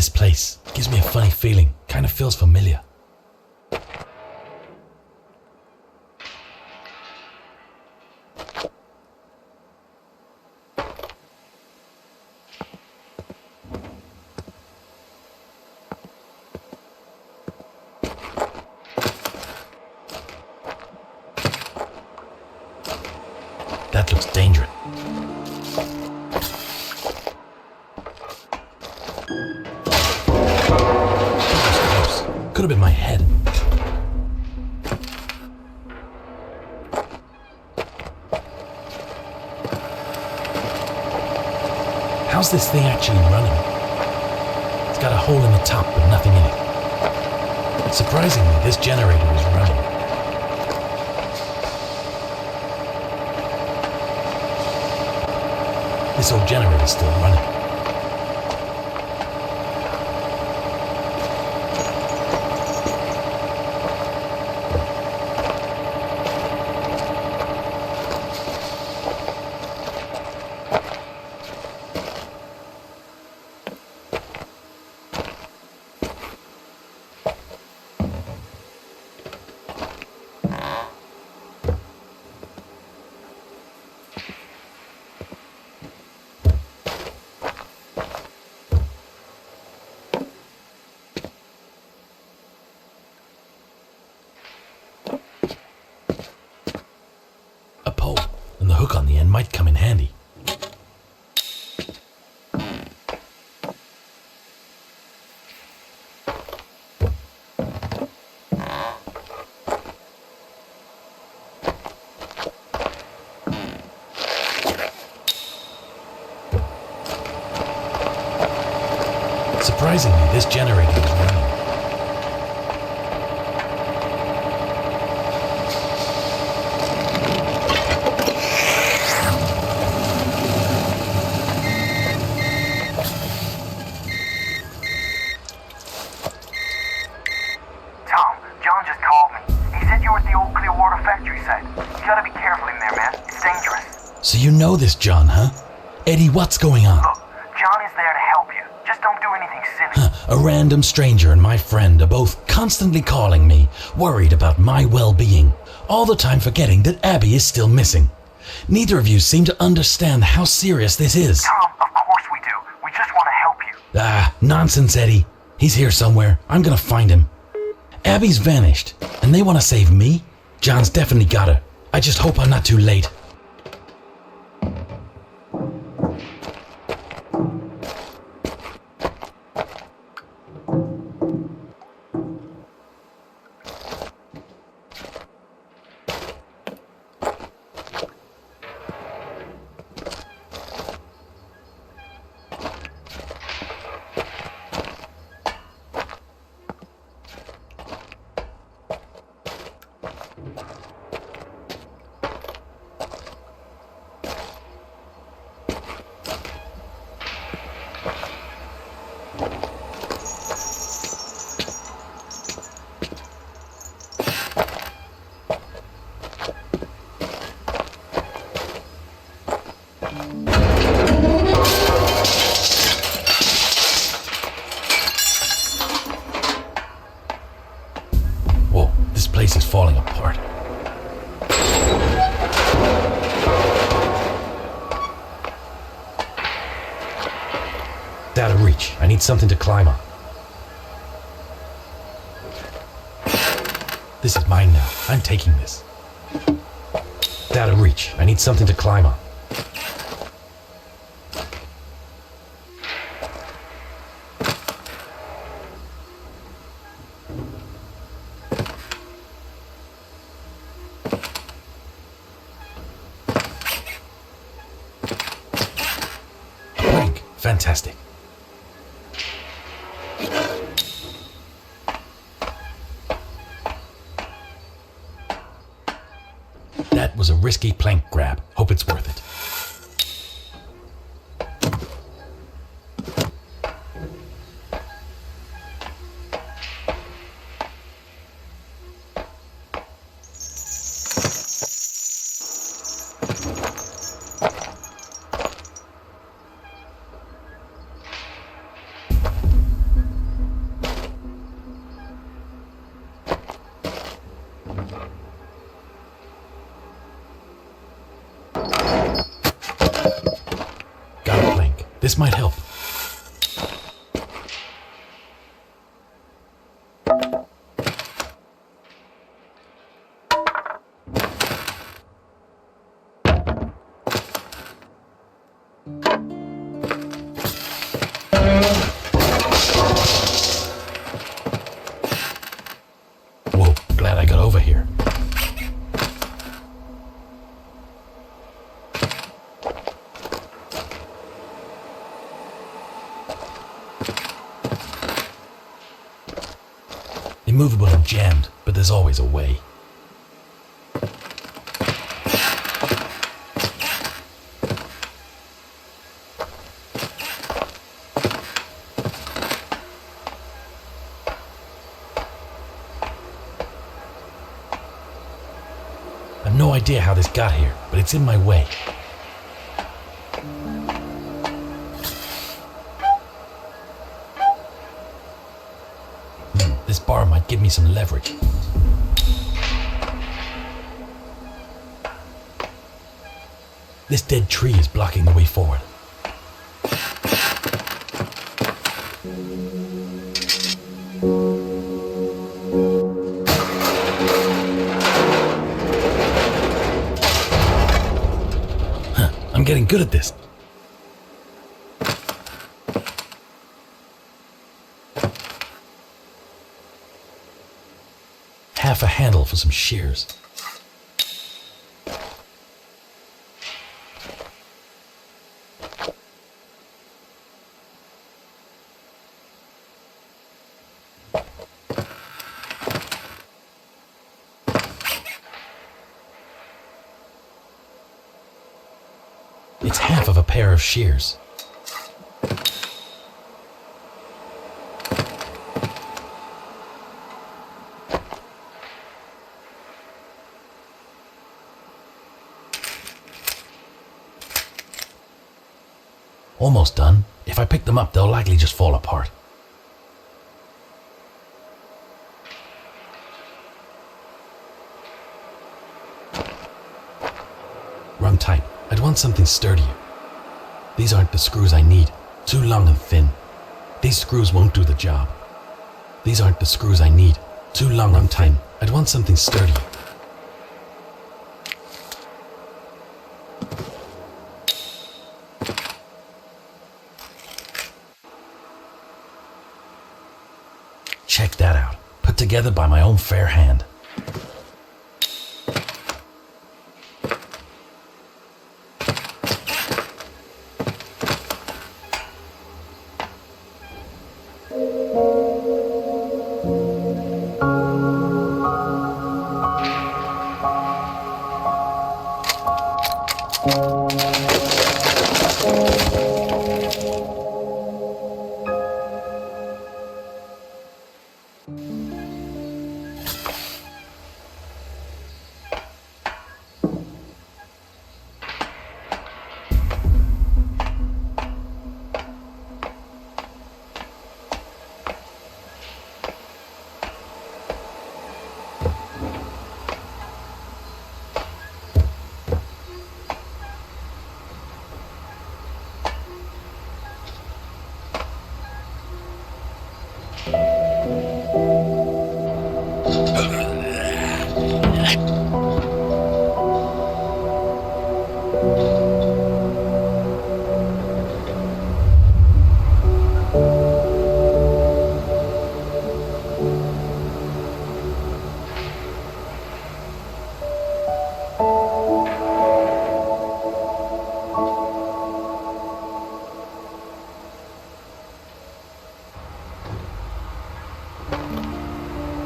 this place. Gives me a funny feeling. Kind of feels familiar. That looks dangerous. Could have been my head. How's this thing actually running? It's got a hole in the top but nothing in it. Surprisingly, this generator is running. This old generator is still running. A pole, and the hook on the end might come in handy. Surprisingly, this generator is running. So you know this John, huh? Eddie, what's going on? Look, John is there to help you. Just don't do anything silly. A random stranger and my friend are both constantly calling me, worried about my well-being, all the time forgetting that Abby is still missing. Neither of you seem to understand how serious this is. Tom, of course we do. We just want to help you. Ah, nonsense, Eddie. He's here somewhere. I'm gonna find him. Abby's vanished, and they want to save me? John's definitely got her. I just hope I'm not too late. Whoa, this place is falling apart. It's out of reach. I need something to climb on. This is mine now. I'm taking this. It's out of reach. I need something to climb on. Fantastic. That was a risky plank grab. Hope it's worth it. This might help. Whoa, glad I got over here. Immovable and jammed, but there's always a way. I've no idea how this got here, but it's in my way. This bar might give me some leverage. This dead tree is blocking the way forward. I'm getting good at this. Half a handle for some shears. It's half of a pair of shears. Almost done. If I pick them up, they'll likely just fall apart. Wrong type. I'd want something sturdier. These aren't the screws I need. Too long and thin. These screws won't do the job. These aren't the screws I need. Too long and thin. I'd want something sturdier. Check that out. Put together by my own fair hand.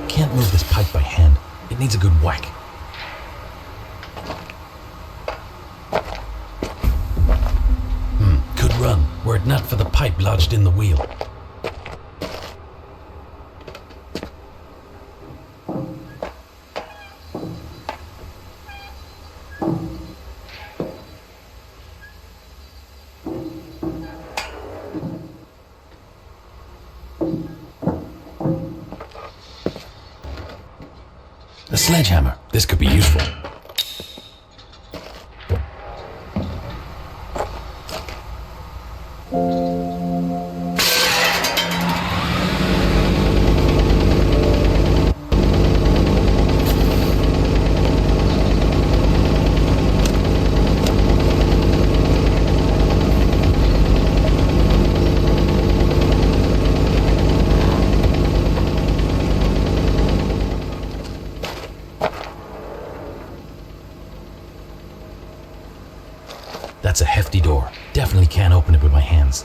Can't move this pipe by hand. It needs a good whack. Could run, were it not for the pipe lodged in the wheel. A sledgehammer. This could be useful. That's a hefty door. Definitely can't open it with my hands.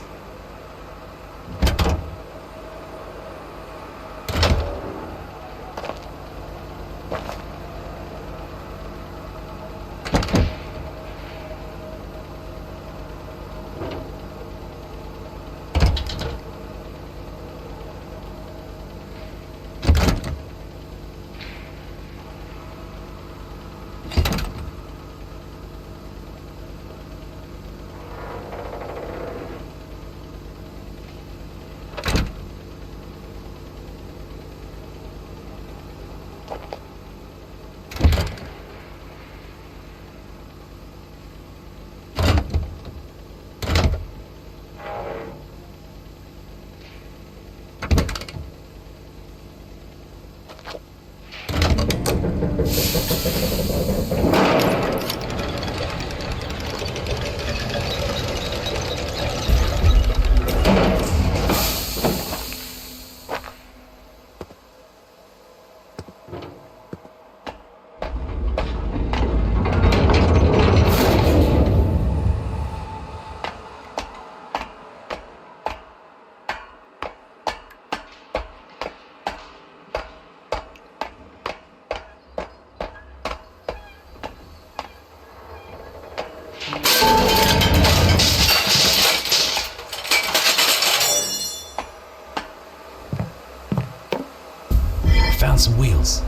Found some wheels.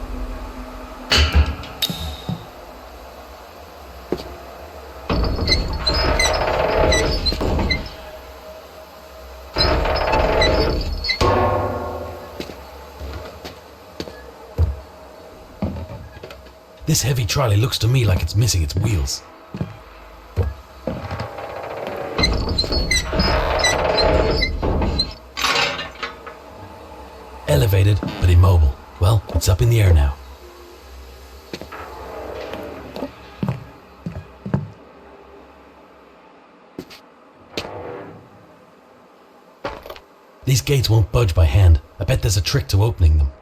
This heavy trolley looks to me like it's missing its wheels. Elevated, but immobile. Well, it's up in the air now. These gates won't budge by hand. I bet there's a trick to opening them.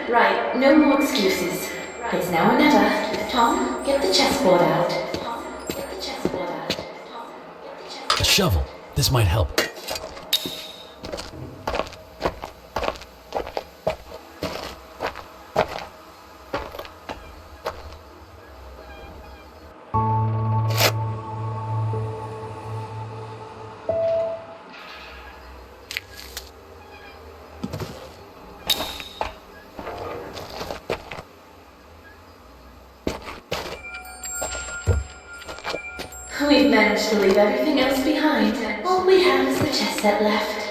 Right, no more excuses. It's now or never. Tom, get the chessboard out. A shovel. This might help. We've managed to leave everything else behind. All we have is the chess set left.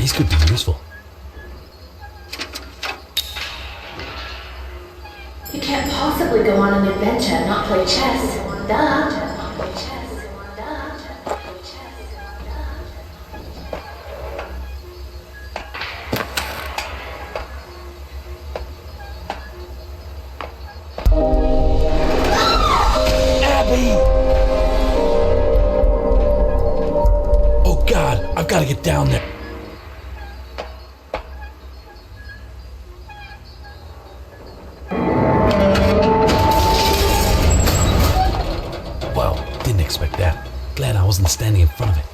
These could be useful. You can't possibly go on an adventure and not play chess. Duh. Abby! Oh God, I've got to get down there. Well, didn't expect that. Glad I wasn't standing in front of it.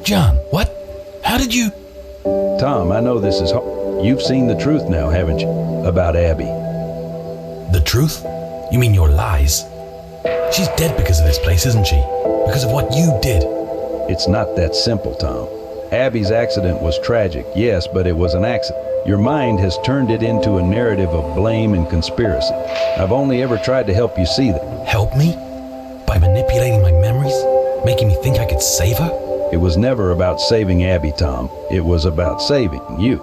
John, what? How did you... Tom, I know this is hard. You've seen the truth now, haven't you? About Abby. The truth? You mean your lies? She's dead because of this place, isn't she? Because of what you did. It's not that simple, Tom. Abby's accident was tragic, yes, but it was an accident. Your mind has turned it into a narrative of blame and conspiracy. I've only ever tried to help you see that. Help me? By manipulating my memories? Making me think I could save her? It was never about saving Abby, Tom. It was about saving you.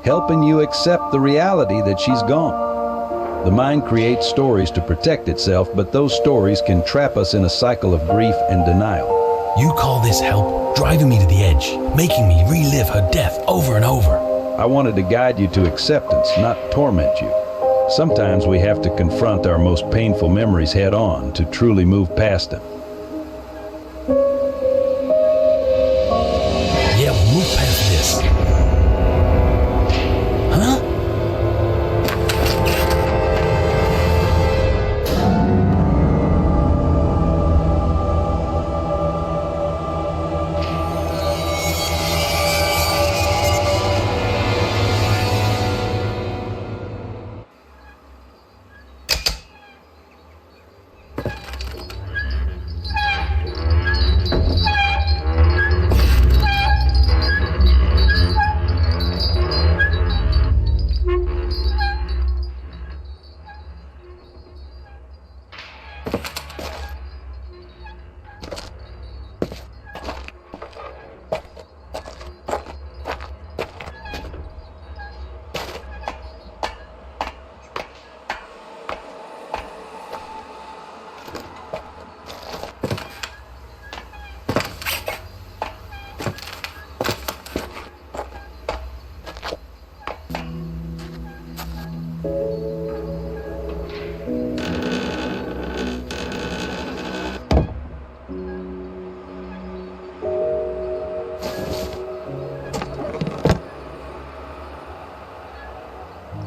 Helping you accept the reality that she's gone. The mind creates stories to protect itself, but those stories can trap us in a cycle of grief and denial. You call this help? Driving me to the edge, making me relive her death over and over. I wanted to guide you to acceptance, not torment you. Sometimes we have to confront our most painful memories head on to truly move past them. Yeah, we'll move past this. Huh?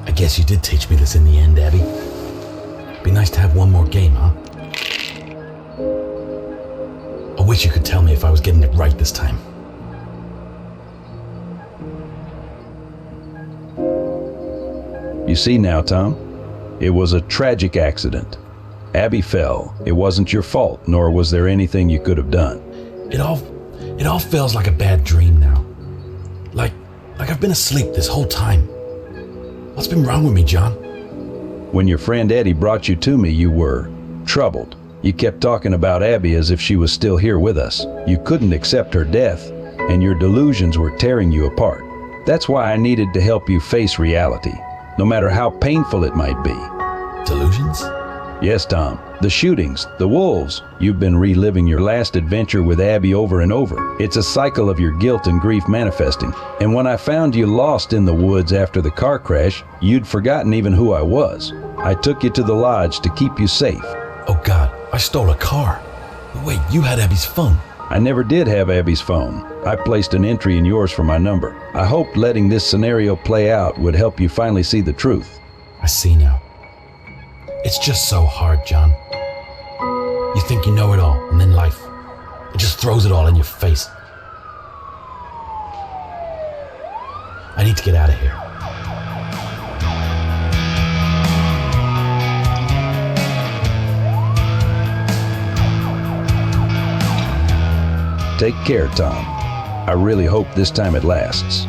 I guess you did teach me this in the end, Abby. Be nice to have one more game, huh? I wish you could tell me if I was getting it right this time. You see now, Tom? It was a tragic accident. Abby fell. It wasn't your fault, nor was there anything you could have done. It all feels like a bad dream now. Like I've been asleep this whole time. What's been wrong with me, John? When your friend Eddie brought you to me, you were troubled. You kept talking about Abby as if she was still here with us. You couldn't accept her death, and your delusions were tearing you apart. That's why I needed to help you face reality, no matter how painful it might be. Delusions? Yes, Tom. The shootings, the wolves. You've been reliving your last adventure with Abby over and over. It's a cycle of your guilt and grief manifesting. And when I found you lost in the woods after the car crash, you'd forgotten even who I was. I took you to the lodge to keep you safe. Oh God, I stole a car. Wait, you had Abby's phone. I never did have Abby's phone. I placed an entry in yours for my number. I hoped letting this scenario play out would help you finally see the truth. I see now. It's just so hard, John. You think you know it all, and then life, it just throws it all in your face. I need to get out of here. Take care, Tom. I really hope this time it lasts.